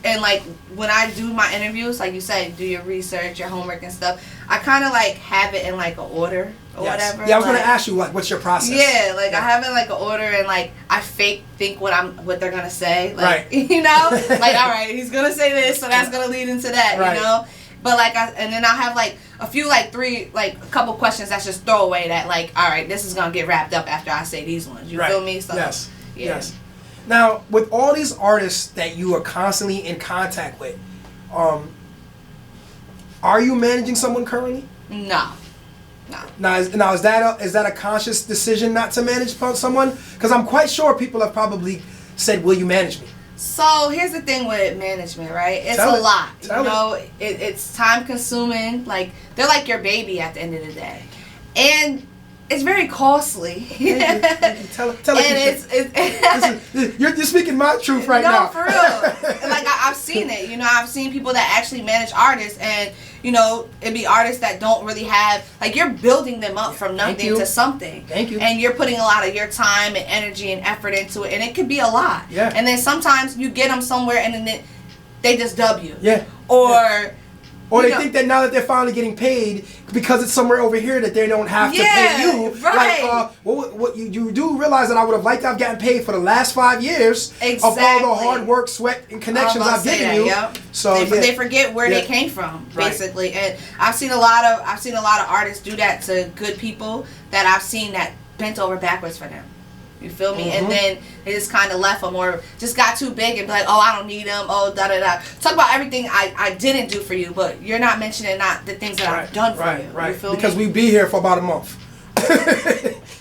And, like, when I do my interviews, like you said, do your research, your homework and stuff, I kind of, like, have it in, like, an order or whatever. Yeah, I was going to ask you, like, what's your process? Yeah, like, I have it in, like, an order, and, like, I fake think what they're going to say. Like, you know? Like, all right, he's going to say this, so that's going to lead into that, you know? But, like, and then I'll have, like, a few, like, a couple questions that's just throwaway that, like, all right, this is going to get wrapped up after I say these ones. You feel me? So, Yes. Now, with all these artists that you are constantly in contact with, are you managing someone currently? No. Now, is that a conscious decision not to manage someone? Because I'm quite sure people have probably said, "Will you manage me?" So here's the thing with management, right? It's a lot. You know, it's time consuming. Like, they're like your baby at the end of the day, and it's very costly. Thank you. Tell it. You're speaking my truth right now. No, for real. Like, I've seen it. You know, I've seen people that actually manage artists, and, you know, it'd be artists that don't really have, like, you're building them up from nothing to something. Thank you. And you're putting a lot of your time and energy and effort into it, and it could be a lot. Yeah. And then sometimes you get them somewhere, and then they just dub you. Yeah. Or they think that now that they're finally getting paid, because it's somewhere over here, that they don't have to pay you. Right. Like, what you do realize that I would have liked to have gotten paid for the last 5 years of all the hard work, sweat, and connections I've given you. Yep. So they forget where they came from, basically. And I've seen a lot of artists do that to good people that I've seen that bent over backwards for them. You feel me? And then they just kind of left them, or just got too big and be like, oh, I don't need them. Oh, da-da-da. Talk about everything I didn't do for you, but you're not mentioning the things that I've done for you. Right. You feel because me? we'd be here for about a month.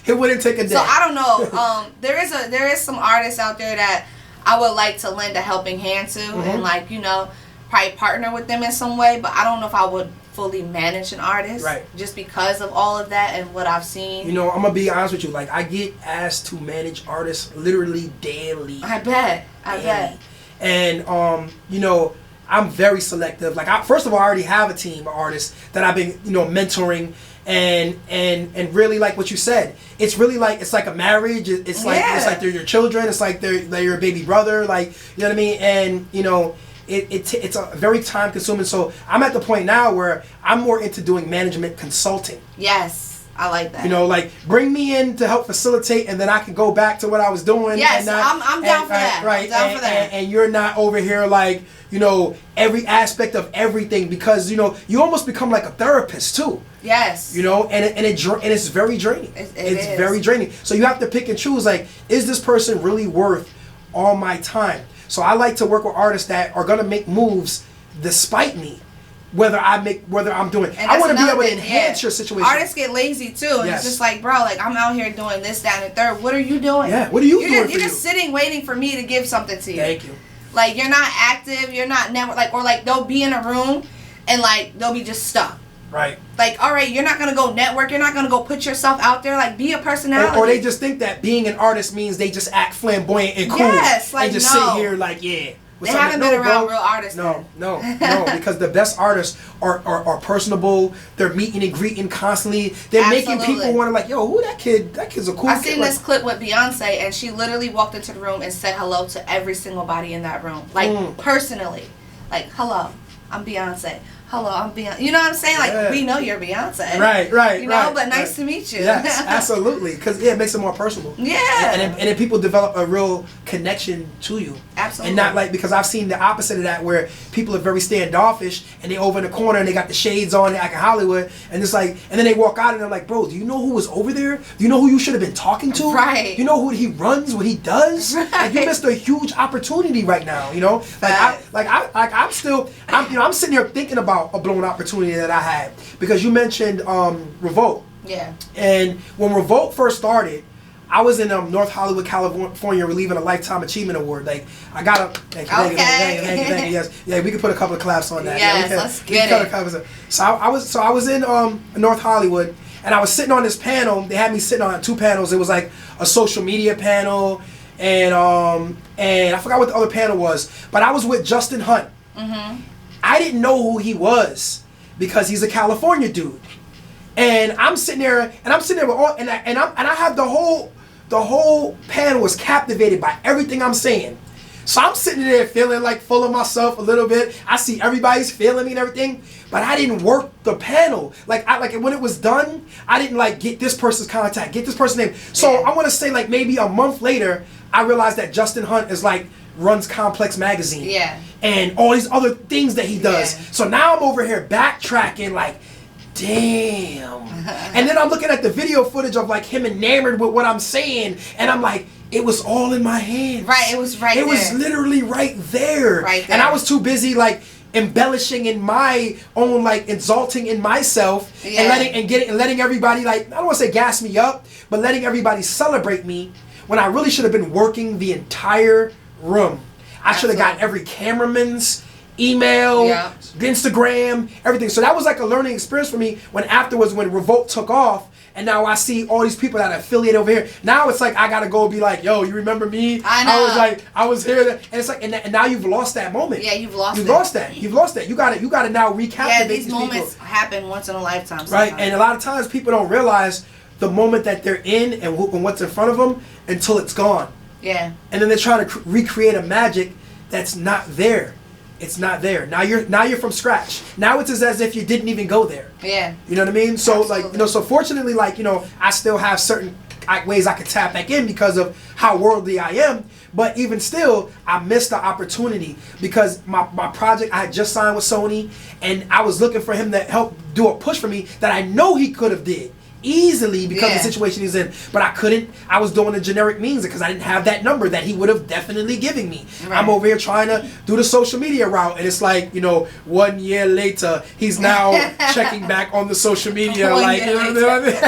It wouldn't take a day. So I don't know. There is some artists out there that I would like to lend a helping hand to, and, like, you know, probably partner with them in some way, but I don't know if I would fully manage an artist, just because of all of that and what I've seen. You know, I'm gonna be honest with you. Like, I get asked to manage artists literally daily. I bet. And you know, I'm very selective. Like, first of all, I already have a team of artists that I've been, you know, mentoring, and really, like what you said, it's really like, it's like a marriage. It's like they're your children. It's like they're your baby brother. Like, you know what I mean? And, you know, it's a very time consuming. So I'm at the point now where I'm more into doing management consulting. Yes, I like that. You know, like, bring me in to help facilitate, and then I can go back to what I was doing. Yes, I'm down for that. Right, I'm down for that. And you're not over here, like, you know, every aspect of everything, because, you know, you almost become like a therapist too. Yes. You know, and it's very draining. It's very draining. So you have to pick and choose, like, is this person really worth all my time? So I like to work with artists that are gonna make moves despite me, whether I'm doing. I want to be able to enhance your situation. Artists get lazy too, and it's just like, bro, like, I'm out here doing this, that, and the third. What are you doing? Yeah. What are you doing? You're just sitting waiting for me to give something to you. Thank you. Like, you're not active. You're not never or like they'll be in a room, and, like, they'll be just stuck. Right. Like, all right, you're not going to go network. You're not going to go put yourself out there. Like, be a personality. Or they just think that being an artist means they just act flamboyant and cool. Yes, like, and just sit here like, yeah. They haven't been around real artists. No, because the best artists are personable. They're meeting and greeting constantly. They're making people want to, like, yo, who that kid? That kid's a cool kid. I seen this clip with Beyonce, and she literally walked into the room and said hello to every single body in that room. Like, personally. Like, hello, I'm Beyonce. Hello, I'm Beyonce. You know what I'm saying? Like, we know you're Beyonce. Right. You know, but nice to meet you. Yes, absolutely. Because, it makes it more personal. Yeah. And then people develop a real connection to you. Absolutely. And not like, because I've seen the opposite of that, where people are very standoffish, and they over in the corner, and they got the shades on, like in Hollywood, and it's like, and then they walk out, and they're like, bro, do you know who was over there? Do you know who you should have been talking to? Right. Do you know who he runs, what he does? Right. Like, you missed a huge opportunity right now, you know? I'm sitting here thinking about a blown opportunity that I had, because you mentioned Revolt. Yeah. And when Revolt first started, I was in North Hollywood, California, relieving a Lifetime Achievement Award. Like, I got a thank you. Yes, yeah, we could put a couple of claps on that. Yes, let's get it. So I was in North Hollywood, and I was sitting on this panel. They had me sitting on 2 panels. It was like a social media panel, and I forgot what the other panel was, but I was with Justin Hunt. I didn't know who he was because he's a California dude, and I'm sitting there with all, and I have the whole panel was captivated by everything I'm saying. So I'm sitting there feeling like full of myself a little bit. I see everybody's feeling me and everything, but I didn't work the panel. Like when it was done, I didn't like get this person's contact, get this person's name. So I want to say like maybe a month later, I realized that Justin Hunt is like runs Complex Magazine. Yeah. And all these other things that he does. Yeah. So now I'm over here backtracking like, damn. And then I'm looking at the video footage of like him enamored with what I'm saying, and I'm like, it was all in my hands. Right, it was right there. It was literally right there. Right there. And I was too busy like embellishing in my own, like exalting in myself, and letting everybody, like, I don't want to say gas me up, but letting everybody celebrate me when I really should have been working the entire room. I should have got every cameraman's email, Instagram, everything. So that was like a learning experience for me when afterwards, when Revolt took off, and now I see all these people that are affiliated over here. Now it's like I gotta go be like, yo, you remember me? I know. I was here, and it's like, and now you've lost that moment. Yeah, you've lost that. You've lost that. You gotta now recaptivate. Yeah, these moments happen once in a lifetime. Sometimes. Right, and a lot of times people don't realize the moment that they're in and what's in front of them until it's gone. Yeah. And then they're trying to recreate a magic that's not there. It's not there. Now you're from scratch. Now it's as if you didn't even go there. Yeah. You know what I mean? So Absolutely. like, so fortunately, like, I still have certain ways I could tap back in because of how worldly I am. But even still, I missed the opportunity because my project, I had just signed with Sony, and I was looking for him to help do a push for me that I know he could have did easily because of the situation he's in, but I couldn't. I was doing the generic means because I didn't have that number that he would have definitely given me. Right. I'm over here trying to do the social media route, and it's like, 1 year later, he's now checking back on the social media, like, you know what I mean?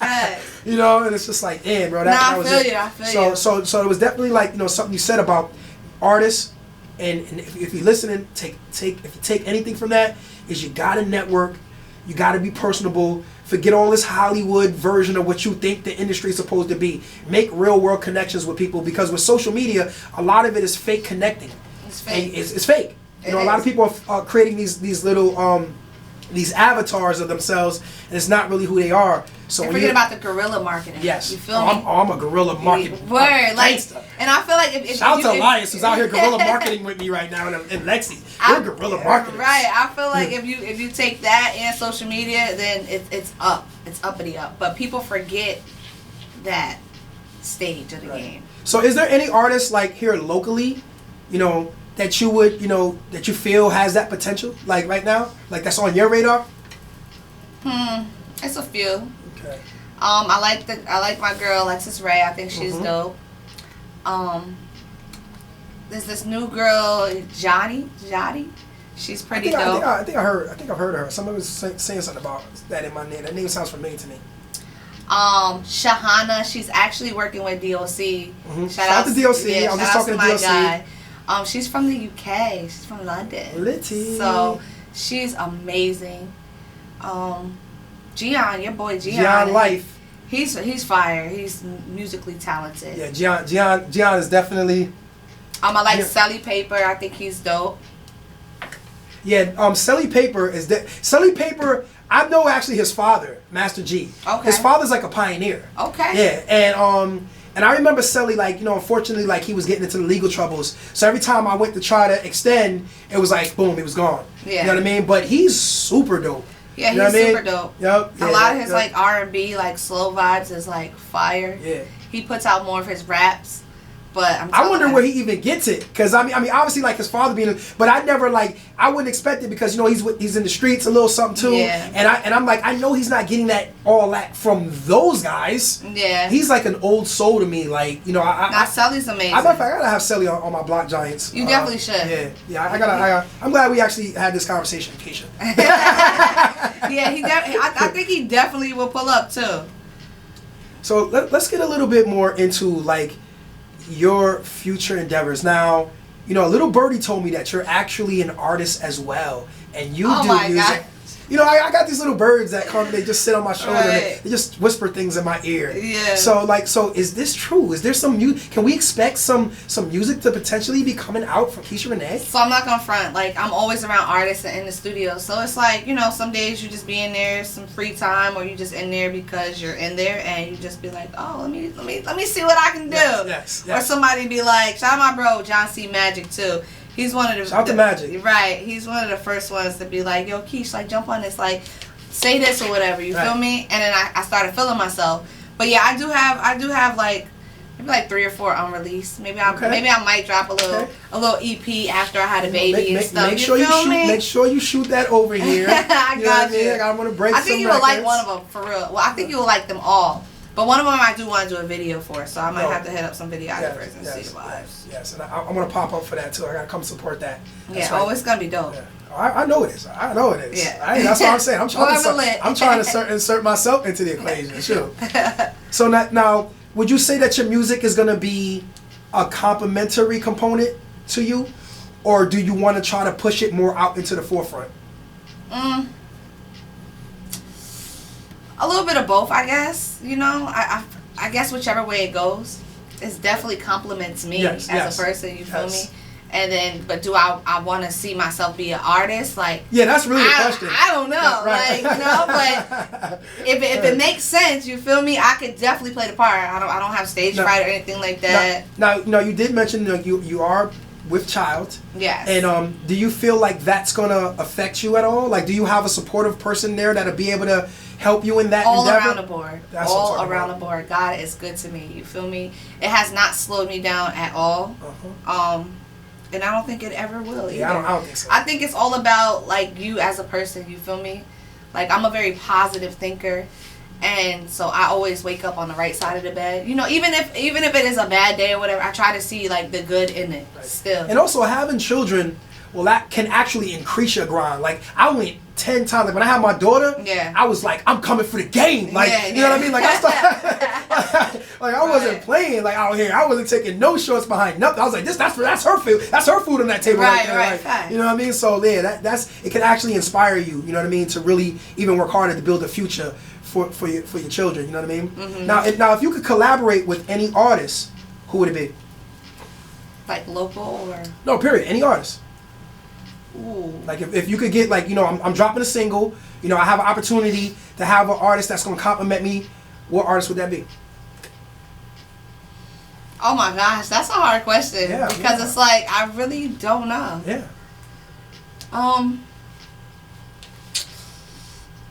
Right. And it's just like, damn, bro, that was it. I feel you. So it was definitely like, something you said about artists, and if you're listening, if you take anything from that, is you gotta network, you gotta be personable. Forget all this Hollywood version of what you think the industry is supposed to be. Make real world connections with people, because with social media, a lot of it is fake connecting. It's fake. And it's fake. A lot of people are creating these little these avatars of themselves, and it's not really who they are. So and forget about the guerrilla marketing. Yes. You feel me? I'm a guerrilla marketing. Word. And I feel like if shout out to Elias, who's out here guerrilla marketing with me right now, and Lexi. We're guerrilla marketing. Right. I feel like if you take that and social media, then it's up. It's uppity up. But people forget that stage of the game. So is there any artist like here locally, that you would, that you feel has that potential, like right now, like that's on your radar? It's a few. Okay. I like my girl Alexis Ray. I think she's dope. There's this new girl, Jody. She's pretty dope. I think I've heard of her. Someone was saying something about that in my name. That name sounds familiar to me. Shahana, she's actually working with DOC. Shout out to DOC. Yeah, I'm just talking to DOC. Guy. She's from the UK. She's from London. Litty. So she's amazing. Gian, your boy Gian. Gian Life. He's fire. He's musically talented. Yeah, Gian is definitely. I like Selly Paper. I think he's dope. Yeah, Selly Paper is Selly Paper. I know actually his father, Master G. Okay. His father's like a pioneer. Okay. Yeah, and I remember Selly, like, unfortunately, like, he was getting into the legal troubles. So every time I went to try to extend, it was like, boom, he was gone. Yeah. You know what I mean? But he's super dope. Yeah, he's super dope. Yep. A lot of his like R&B, like slow vibes is like fire. Yeah. He puts out more of his raps. But I wonder where he even gets it, because I mean, obviously, like his father being, but I never I wouldn't expect it, because he's in the streets a little something too, and I'm like, I know he's not getting all that from those guys. Yeah, he's like an old soul to me, like Selly's amazing. I gotta have Selly on my Block Giants. You definitely should. Yeah, I gotta. I'm glad we actually had this conversation, Keisha. Yeah, I think he definitely will pull up too. So let's get a little bit more into like your future endeavors. Now, a little birdie told me that you're actually an artist as well, and you do music. You know, I got these little birds that come, they just sit on my shoulder, Right. and they just whisper things in my ear. Yeah. So is this true? Is there some can we expect some music to potentially be coming out from Keisha Renee? So I'm not gonna front, like I'm always around artists and in the studio. So it's like, you know, some days you just be in there, some free time, or you just in there because you're in there, and you just be like, oh, let me see what I can do. Yes. Or somebody be like, shout out my bro John C. Magic too. He's one of the Shout out to Magic. Right. He's one of the first ones to be like, yo, Keish, like jump on this, like say this or whatever. You feel me? And then I started feeling myself. But yeah, I do have like maybe like 3 or 4 unreleased. Maybe I might drop a little EP after I had a baby and stuff. Make sure you shoot that over here. I got you. Like, I want to break. I think you will like one of them for real. Well, I think you will like them all. But one of them I do want to do a video for, so I might have to hit up some videographers and see the vibes. Yes, and I'm gonna pop up for that too. I gotta come support that. That's right. It's gonna be dope. Yeah. I know it is. I know it is. Yeah. That's what I'm saying. I'm trying to insert myself into the equation. Sure. So now, would you say that your music is gonna be a complementary component to you, or do you want to try to push it more out into the forefront? A little bit of both, I guess. You know, I guess whichever way it goes, it definitely compliments me as a person. You feel me? And then, but do I want to see myself be an artist? Like, yeah, that's really the question. I don't know, yeah, right. like, you know, but if it makes sense, you feel me? I could definitely play the part. I don't have stage fright or anything like that. Now, you did mention you are with child. Yes. And do you feel like that's gonna affect you at all? Like, do you have a supportive person there that'll be able to help you in that endeavor? Around the board. All around the board. God is good to me. You feel me? It has not slowed me down at all. And I don't think it ever will either. Yeah, I don't think so. I think it's all about like you as a person. You feel me? Like I'm a very positive thinker, and so I always wake up on the right side of the bed. You know, even if it is a bad day or whatever, I try to see like the good in it still. And also having children, well, that can actually increase your grind. Like I went 10 times. Like when I had my daughter, I was like, I'm coming for the game. Like you know what I mean? Like I started, like I wasn't playing like out here. I wasn't taking no shorts behind nothing. I was like, that's her food. That's her food on that table right there. Like, you know what I mean? So yeah, that's it can actually inspire you. You know what I mean? To really even work harder to build a future for your children. You know what I mean? Mm-hmm. Now if you could collaborate with any artist, who would it be? Like local or no? Period. Any artist. Ooh. Like if you could get like, you know, I'm dropping a single, you know, I have an opportunity to have an artist that's gonna compliment me. What artist would that be? Oh my gosh, that's a hard question because it's like I really don't know. Yeah.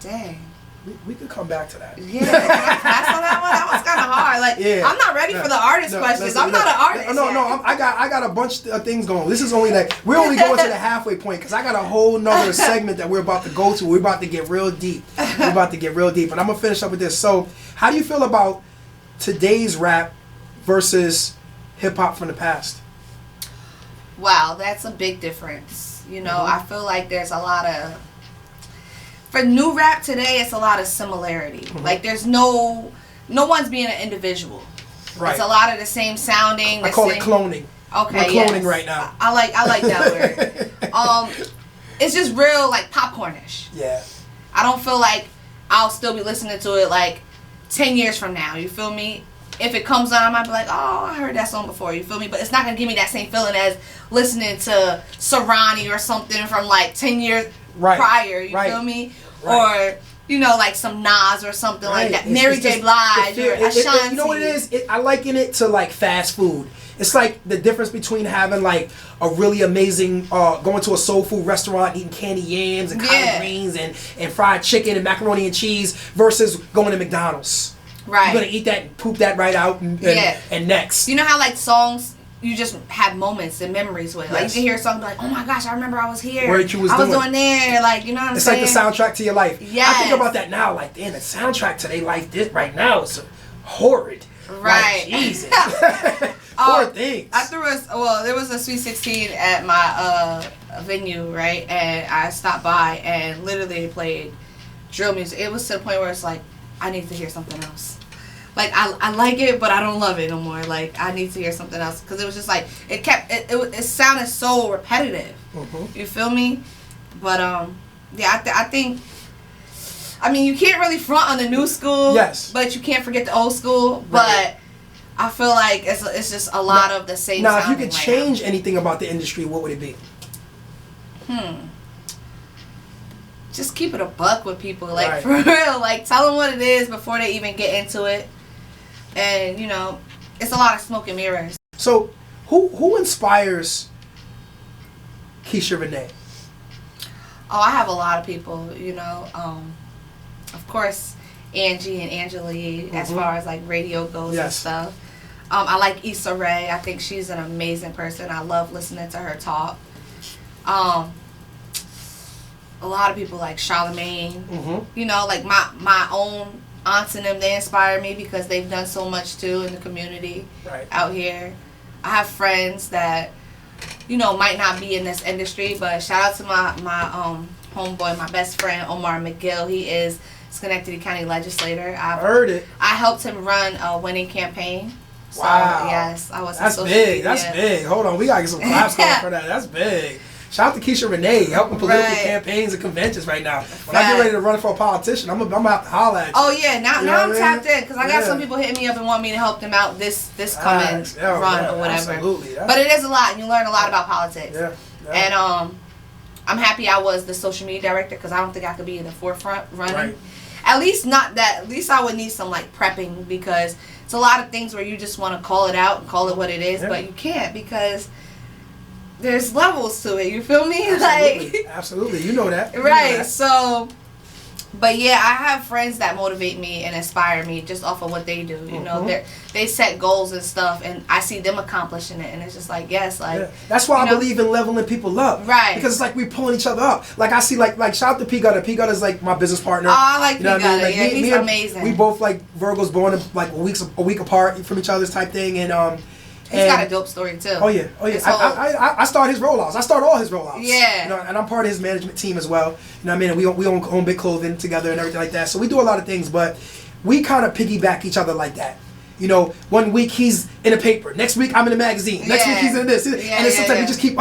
Dang. We could come back to that. Yeah, that's on that one. That one's kind of hard. Like, I'm not ready for the artist questions. I'm not an artist. I got a bunch of things going. This is only like we're only going to the halfway point because I got a whole nother segment that we're about to go to. We're about to get real deep. And I'm gonna finish up with this. So, how do you feel about today's rap versus hip hop from the past? Wow, that's a big difference. You know, I feel like there's a lot of. For new rap today, it's a lot of similarity. Like there's no one's being an individual. Right. It's a lot of the same sounding. I call it cloning. Okay, we're cloning right now. I like that word. It's just real like popcornish. Yeah. I don't feel like I'll still be listening to it like 10 years from now. You feel me? If it comes on, I might be like, oh, I heard that song before. You feel me? But it's not gonna give me that same feeling as listening to Serrani or something from like 10 years. Prior, you feel me? Right. Or, you know, like some Nas or something like that. Mary J. Blige or Ashanti. You know what it is? I liken it to like fast food. It's like the difference between having like a really amazing, going to a soul food restaurant, eating candy yams and collard greens and fried chicken and macaroni and cheese versus going to McDonald's. Right. You're going to eat that and poop that right out and next. You know how like songs... You just have moments and memories with. Like you can hear a song like, oh my gosh, I remember I was here. Where you was I was doing there. Like, you know what I'm saying? It's like the soundtrack to your life. Yes. I think about that now. Like, damn, the soundtrack to their life this right now is horrid. Right. Like, Jesus. Poor things. There was a Sweet 16 at my venue, right? And I stopped by and literally played drill music. It was to the point where it's like, I need to hear something else. Like I like it, but I don't love it no more. Like I need to hear something else because it was just like it sounded so repetitive. You feel me? But I think I mean, you can't really front on the new school. Yes. But you can't forget the old school. Right. But I feel like it's just a lot of the same. Now, if you could change anything about the industry, what would it be? Just keep it a buck with people, like Right. for real. Like tell them what it is before they even get into it. And it's a lot of smoke and mirrors. So, who inspires Keisha Renee? Oh, I have a lot of people. Of course, Angie and Angela, as far as like radio goes and stuff. I like Issa Rae. I think she's an amazing person. I love listening to her talk. A lot of people like Charlemagne. Like my own aunts and them, they inspire me because they've done so much too in the community out here. I have friends that might not be in this industry, but shout out to my homeboy, my best friend Omar McGill. He is Schenectady County legislator. I've heard it. I helped him run a winning campaign. So, wow. Yes, I was. That's big. That's big. Hold on, we gotta get some claps going for that. That's big. Shout out to Keisha Renee, helping political campaigns and conventions right now. When I get ready to run for a politician, I'm gonna have to holler at you. Oh yeah, now I'm tapped in because I got some people hitting me up and want me to help them out this coming run or whatever. Absolutely. But it is a lot, and you learn a lot about politics. Yeah. And I'm happy I was the social media director because I don't think I could be in the forefront running. Right. At least not that. At least I would need some like prepping because it's a lot of things where you just want to call it out and call it what it is, but you can't because there's levels to it. You feel me? Absolutely. Absolutely. You know that. Right. So, but yeah, I have friends that motivate me and inspire me just off of what they do. You know, they set goals and stuff, and I see them accomplishing it, and it's just like that's why I believe in leveling people up. Right. Because it's like we pulling each other up. Like I see, like shout out to P Gutter. P Gutter is like my business partner. Oh, I like P Gutter. Like, yeah, he's amazing. We both like Virgos born like a week apart from each other's type thing, and he's got a dope story too. Oh yeah. I started his rollouts. I started all his rollouts. Yeah. And I'm part of his management team as well. You know what I mean? And we own Big Clothing together and everything like that. So we do a lot of things, but we kind of piggyback each other like that. 1 week he's in a paper. Next week I'm in a magazine. Next week he's in this. And then sometimes we just keep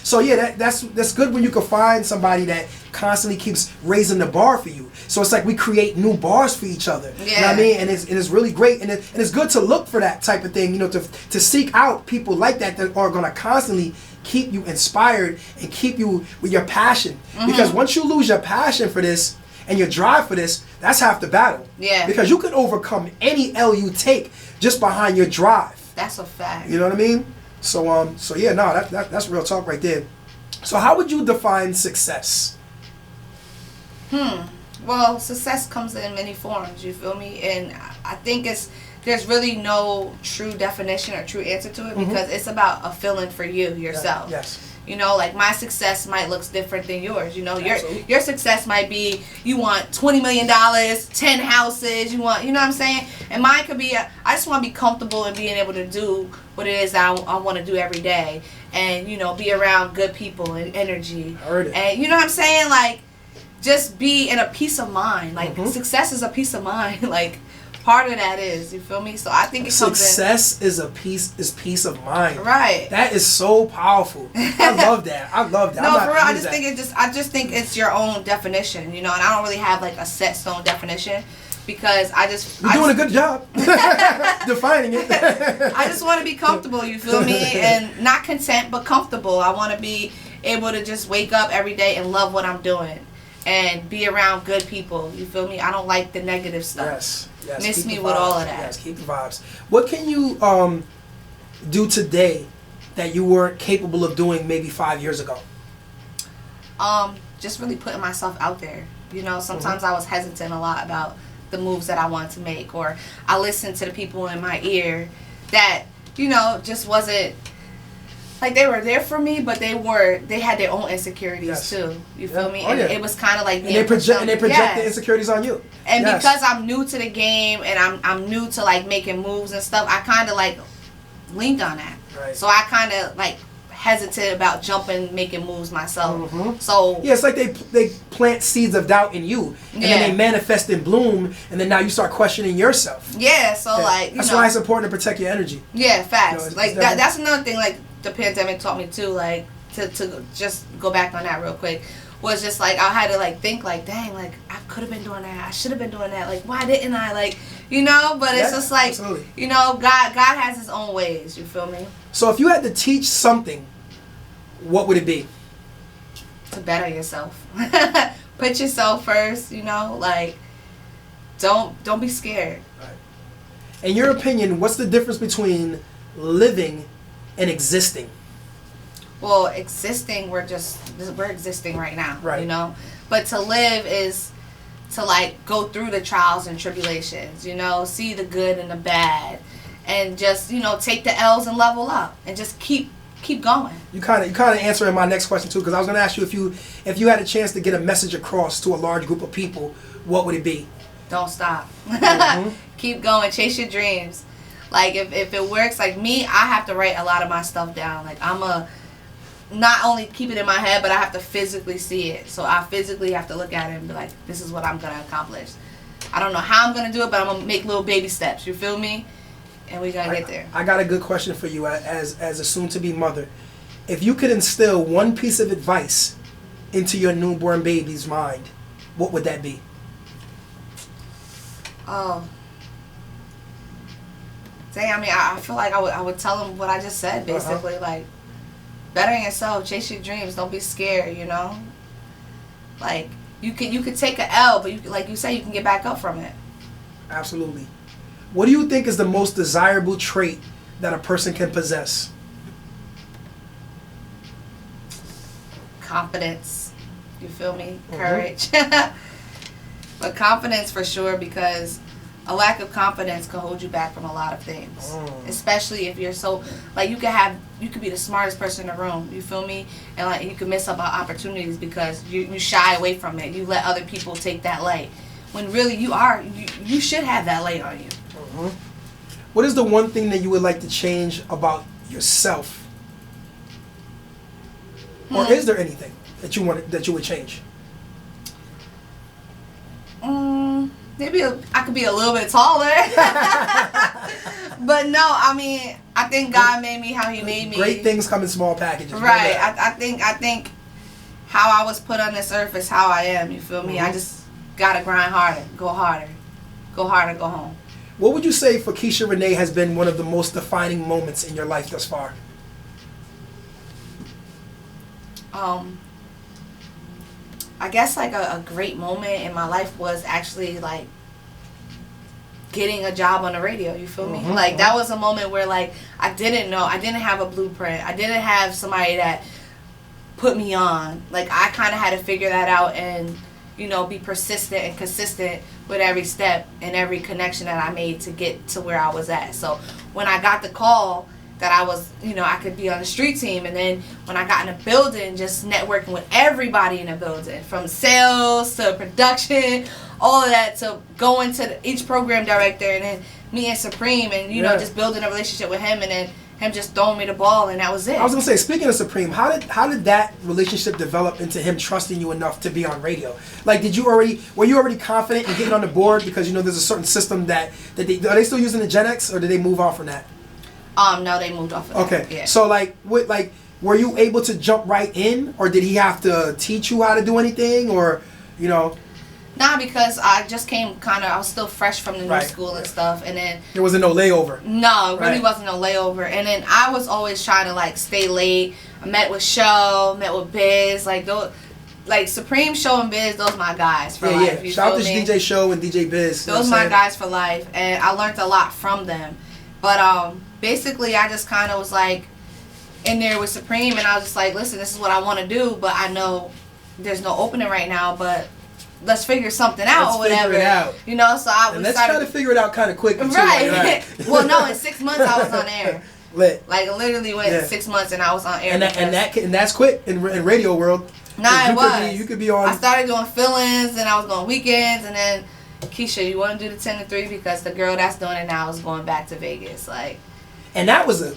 So yeah, that's good when you can find somebody that constantly keeps raising the bar for you. So it's like we create new bars for each other. You know what I mean? And it's really great. And it's good to look for that type of thing, to seek out people like that are going to constantly keep you inspired and keep you with your passion. Because once you lose your passion for this and your drive for this, that's half the battle. Yeah. Because you can overcome any L you take just behind your drive. That's a fact. You know what I mean? So yeah, no, that's real talk right there. So how would you define success? Well, success comes in many forms, you feel me? And I think there's really no true definition or true answer to it because it's about a feeling for you yourself. Yes. Like my success might look different than yours. Your success might be you want $20 million, 10 houses, you know what I'm saying? And mine could be I just want to be comfortable in being able to do what it is that I want to do every day and, be around good people and energy. Heard it. And you know what I'm saying? Like, just be in a peace of mind. Like, success is a peace of mind. Like, part of that is, you feel me? So I think it's success is peace of mind. Right. That is so powerful. I love that. No, for real. I just think it's your own definition, and I don't really have like a set stone definition because you're doing a good job defining it. I just want to be comfortable. You feel me? And not content, but comfortable. I want to be able to just wake up every day and love what I'm doing. And be around good people. You feel me? I don't like the negative stuff. Yes. Miss me with all of that. Yes, keep the vibes. What can you do today that you weren't capable of doing maybe 5 years ago? Just really putting myself out there. Sometimes I was hesitant a lot about the moves that I wanted to make, or I listened to the people in my ear that, just wasn't. Like, they were there for me, but they had their own insecurities too. You feel me? And it was kind of like they project the insecurities on you. And because I'm new to the game and I'm new to like making moves and stuff, I kind of like leaned on that. Right. So I kind of like hesitant about jumping, making moves myself. So yeah, it's like they plant seeds of doubt in you, and then they manifest and bloom, and then now you start questioning yourself. Yeah. So like that's why it's important to protect your energy. Yeah, facts. That's another thing. Like, the pandemic taught me too, like to just go back on that real quick, was just like, I had to like think like, dang, like I could have been doing that, I should have been doing that, like why didn't I, like, you know? But it's just like, absolutely. You know, God has his own ways, you feel me? So if you had to teach something, what would it be? To better yourself. Put yourself first, you know, like don't be scared. Right. In your opinion, what's the difference between living and existing? Well, existing, we're existing right now, right? You know, but to live is to like go through the trials and tribulations, you know, see the good and the bad, and just, you know, take the L's and level up, and just keep going. You kind of answering my next question too, because I was going to ask you if you had a chance to get a message across to a large group of people, what would it be? Don't stop. Mm-hmm. Keep going. Chase your dreams. Like if it works, like me, I have to write a lot of my stuff down. Like not only keep it in my head, but I have to physically see it. So I physically have to look at it and be like, this is what I'm going to accomplish. I don't know how I'm going to do it, but I'm going to make little baby steps. You feel me? And we got to get there. I got a good question for you as a soon-to-be mother. If you could instill one piece of advice into your newborn baby's mind, what would that be? Oh. Dang, I mean, I feel like I would tell him what I just said, basically. Like, better yourself, chase your dreams, don't be scared, you know? Like, you could take an L, but like you say, you can get back up from it. Absolutely. What do you think is the most desirable trait that a person can possess? Confidence. You feel me? Mm-hmm. Courage. But confidence for sure, because a lack of confidence can hold you back from a lot of things. Especially if you're so, like, you could be the smartest person in the room, you feel me? And like you could miss up on opportunities because you shy away from it. You let other people take that light. When really you should have that light on you. Mm-hmm. What is the one thing that you would like to change about yourself? Or is there anything that you would change? Maybe I could be a little bit taller. But no, I mean, I think God made me how he made me. Great things come in small packages. Right. I think how I was put on this earth is how I am, you feel me? Mm-hmm. I just gotta grind harder, go harder, go home. What would you say for Keisha Renee has been one of the most defining moments in your life thus far? I guess like a great moment in my life was actually like getting a job on the radio, you feel me? Mm-hmm. Like that was a moment where like I didn't have a blueprint. I didn't have somebody that put me on. Like I kind of had to figure that out and, you know, be persistent and consistent with every step and every connection that I made to get to where I was at. So when I got the call that I was, you know, I could be on the street team, and then when I got in a building, just networking with everybody in the building, from sales to production, all of that, to going to each program director, and then me and Supreme, and you know, just building a relationship with him, and then him just throwing me the ball, and that was it. I was gonna say, speaking of Supreme, how did that relationship develop into him trusting you enough to be on radio? Like, were you already confident in getting on the board, because you know there's a certain system that are they still using the Gen X, or did they move on from that? No, they moved off of that. Okay. Yeah. So were you able to jump right in, or did he have to teach you how to do anything, or, you know? Nah, because I just came I was still fresh from the new school and stuff, and then there wasn't no layover. No, it really wasn't no layover. And then I was always trying to like stay late. I met with Show, met with Biz, like those, like Supreme, Show, and Biz. Those my guys for life. Yeah. Shout out to DJ Show and DJ Biz. Those my guys for life, and I learned a lot from them. But basically, I just kind of was like in there with Supreme, and I was just like, listen, this is what I want to do, but I know there's no opening right now, but let's figure something out or whatever. Figure it out. You know, so let's try to figure it out kind of quick. Right. Well, no, in 6 months I was on air. Lit. Like literally went 6 months and I was on air. And that's quick in radio world. Nah, it was. You could be on. I started doing fill-ins, and I was going weekends, and then Keisha, you want to do the 10 to 3 because the girl that's doing it now is going back to Vegas, like. And that was a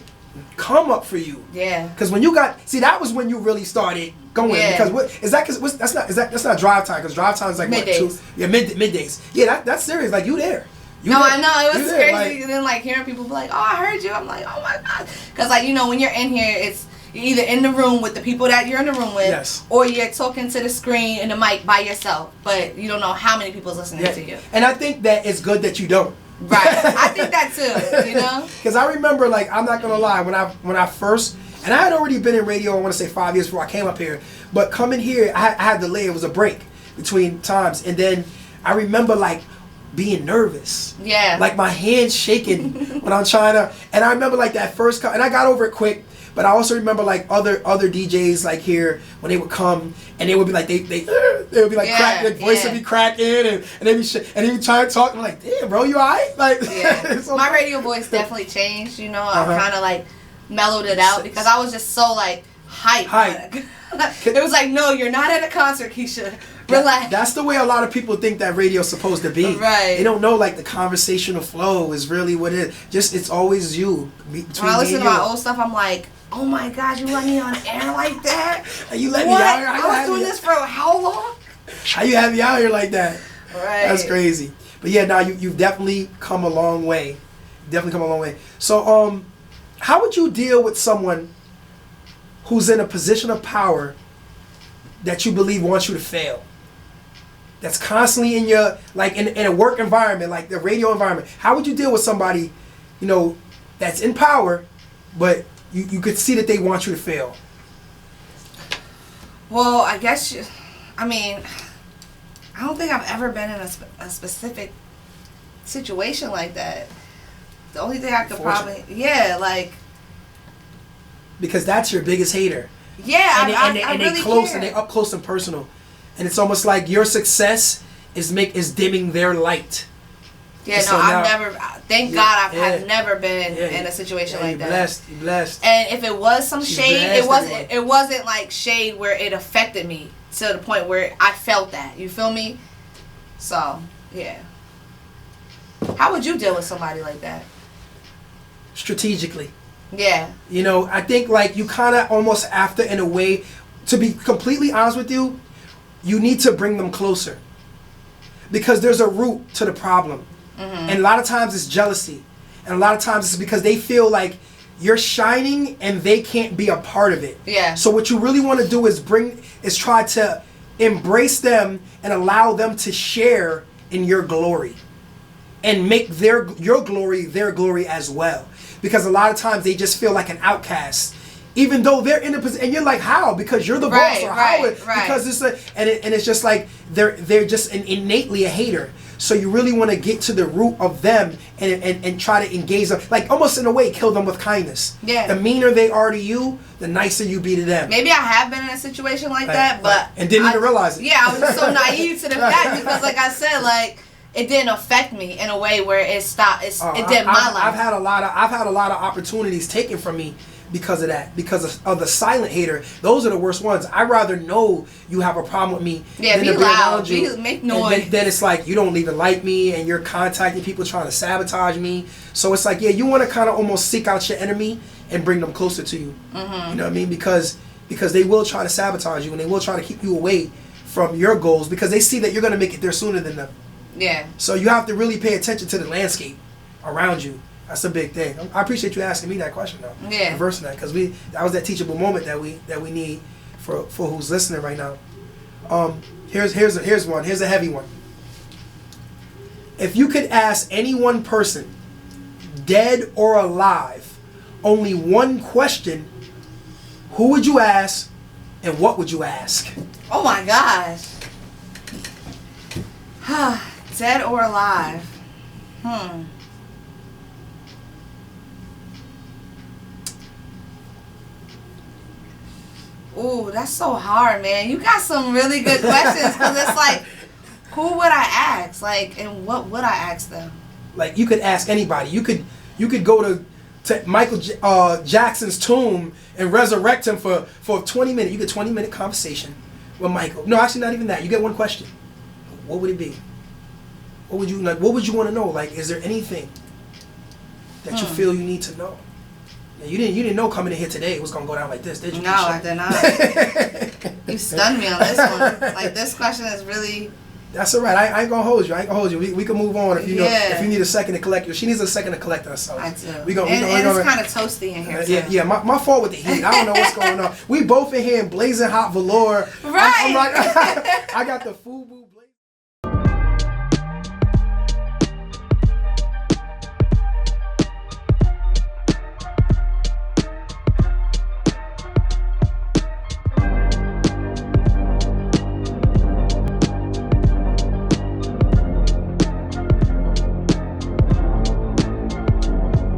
come up for you. Yeah. Because when you that was when you really started going. Yeah. Because that's not drive time, because drive time is like middays. Middays. Yeah, that's serious. Like you there. I know, it was crazy. Like, and then like hearing people be like, "Oh, I heard you." I'm like, "Oh my god," because like, you know, when you're in here, You're either in the room with the people that you're in the room with, yes. or you're talking to the screen and the mic by yourself, but you don't know how many people's listening to you. And I think that it's good that you don't. Right. I think that too, you know? Because I remember, like, I'm not going to lie, when I first, and I had already been in radio, I want to say 5 years before I came up here, but coming here, I had to lay, it was a break between times, and then I remember, like, being nervous. Yeah. Like, my hands shaking when I'm trying to, and I remember, like, that first, and I got over it quick, but I also remember, like, other DJs, like, here, when they would come, and they would be like, they would be like, crack, their voice would be cracking, and they'd be and they would try to talk, and I'm like, damn, bro, you alright? Like, so my radio voice definitely changed, you know, I kind of, like, mellowed it out, because I was just so, like, hype. It was like, no, you're not at a concert, Keisha. Relax. That's the way a lot of people think that radio's supposed to be. Right. They don't know, like, the conversational flow is really what it is. Just, it's always you. When I listen to my old stuff, I'm like, oh my God, you let me on air like that? You let me out here? I was doing this for how long? How you have me out here like that? Right. That's crazy. But yeah, now you've definitely come a long way. Definitely come a long way. So, how would you deal with someone who's in a position of power that you believe wants you to fail? That's constantly in your, like, in a work environment, like the radio environment. How would you deal with somebody, you know, that's in power, but you could see that they want you to fail? Well, I guess I don't think I've ever been in a specific situation like that. The only thing I could probably, like, because that's your biggest hater. Yeah, I really they close care. and they up close and personal, and it's almost like your success is dimming their light. Yeah, so I've never. Thank God, I've never been in a situation like that. You're blessed. And if it was some shade, blessed, it wasn't like shade where it affected me to the point where I felt that. You feel me? So yeah. How would you deal with somebody like that? Strategically. Yeah. You know, I think, like, you kind of almost after, in a way, to be completely honest with you, you need to bring them closer. Because there's a root to the problem. Mm-hmm. And a lot of times it's jealousy. And a lot of times it's because they feel like you're shining and they can't be a part of it. Yeah. So what you really want to do is try to embrace them and allow them to share in your glory. And make your glory their glory as well. Because a lot of times they just feel like an outcast, even though they're in a position, and you're like, how? Because you're the boss, or how? Because it's it's just like they're just innately a hater. So you really want to get to the root of them and try to engage them, like, almost in a way, kill them with kindness. Yeah. The meaner they are to you, the nicer you be to them. Maybe I have been in a situation like that, but and didn't even realize it. Yeah, I was just so naive to the fact, because, like I said, like, it didn't affect me in a way where it stopped. It did my life. I've had a lot of opportunities taken from me because of that. Because of the silent hater. Those are the worst ones. I'd rather know you have a problem with me than be to be loud. around you. Make noise. And then it's like you don't even like me, and you're contacting people trying to sabotage me. So it's like, yeah, you want to kind of almost seek out your enemy and bring them closer to you. Mm-hmm. You know what I mean? Because they will try to sabotage you, and they will try to keep you away from your goals, because they see that you're going to make it there sooner than them. Yeah. So you have to really pay attention to the landscape around you. That's a big thing. I appreciate you asking me that question, though. Yeah. Reversing that, because that was that teachable moment that we need for who's listening right now. Here's one. Here's a heavy one. If you could ask any one person, dead or alive, only one question, who would you ask, and what would you ask? Oh my gosh. Dead or alive? Ooh, that's so hard, man. You got some really good questions, because it's like, who would I ask? Like, and what would I ask them? Like, you could ask anybody. You could go to Michael Jackson's tomb and resurrect him for 20 minutes. You get 20-minute conversation with Michael. No, actually, not even that. You get one question. What would it be? What would you like? What would you want to know? Like, is there anything that you feel you need to know? Now, you didn't know coming in here today it was gonna go down like this, did you? No, I did not. You stunned me on this one. Like, this question is really That's all right. I ain't gonna hold you. We can move on if you know if you need a second to collect you. She needs a second to collect herself. I do. We gonna, it's kind of toasty in here. Yeah. My fault with the heat. I don't know what's going on. We both in here in blazing hot velour. Right. I'm like, I got the FUBU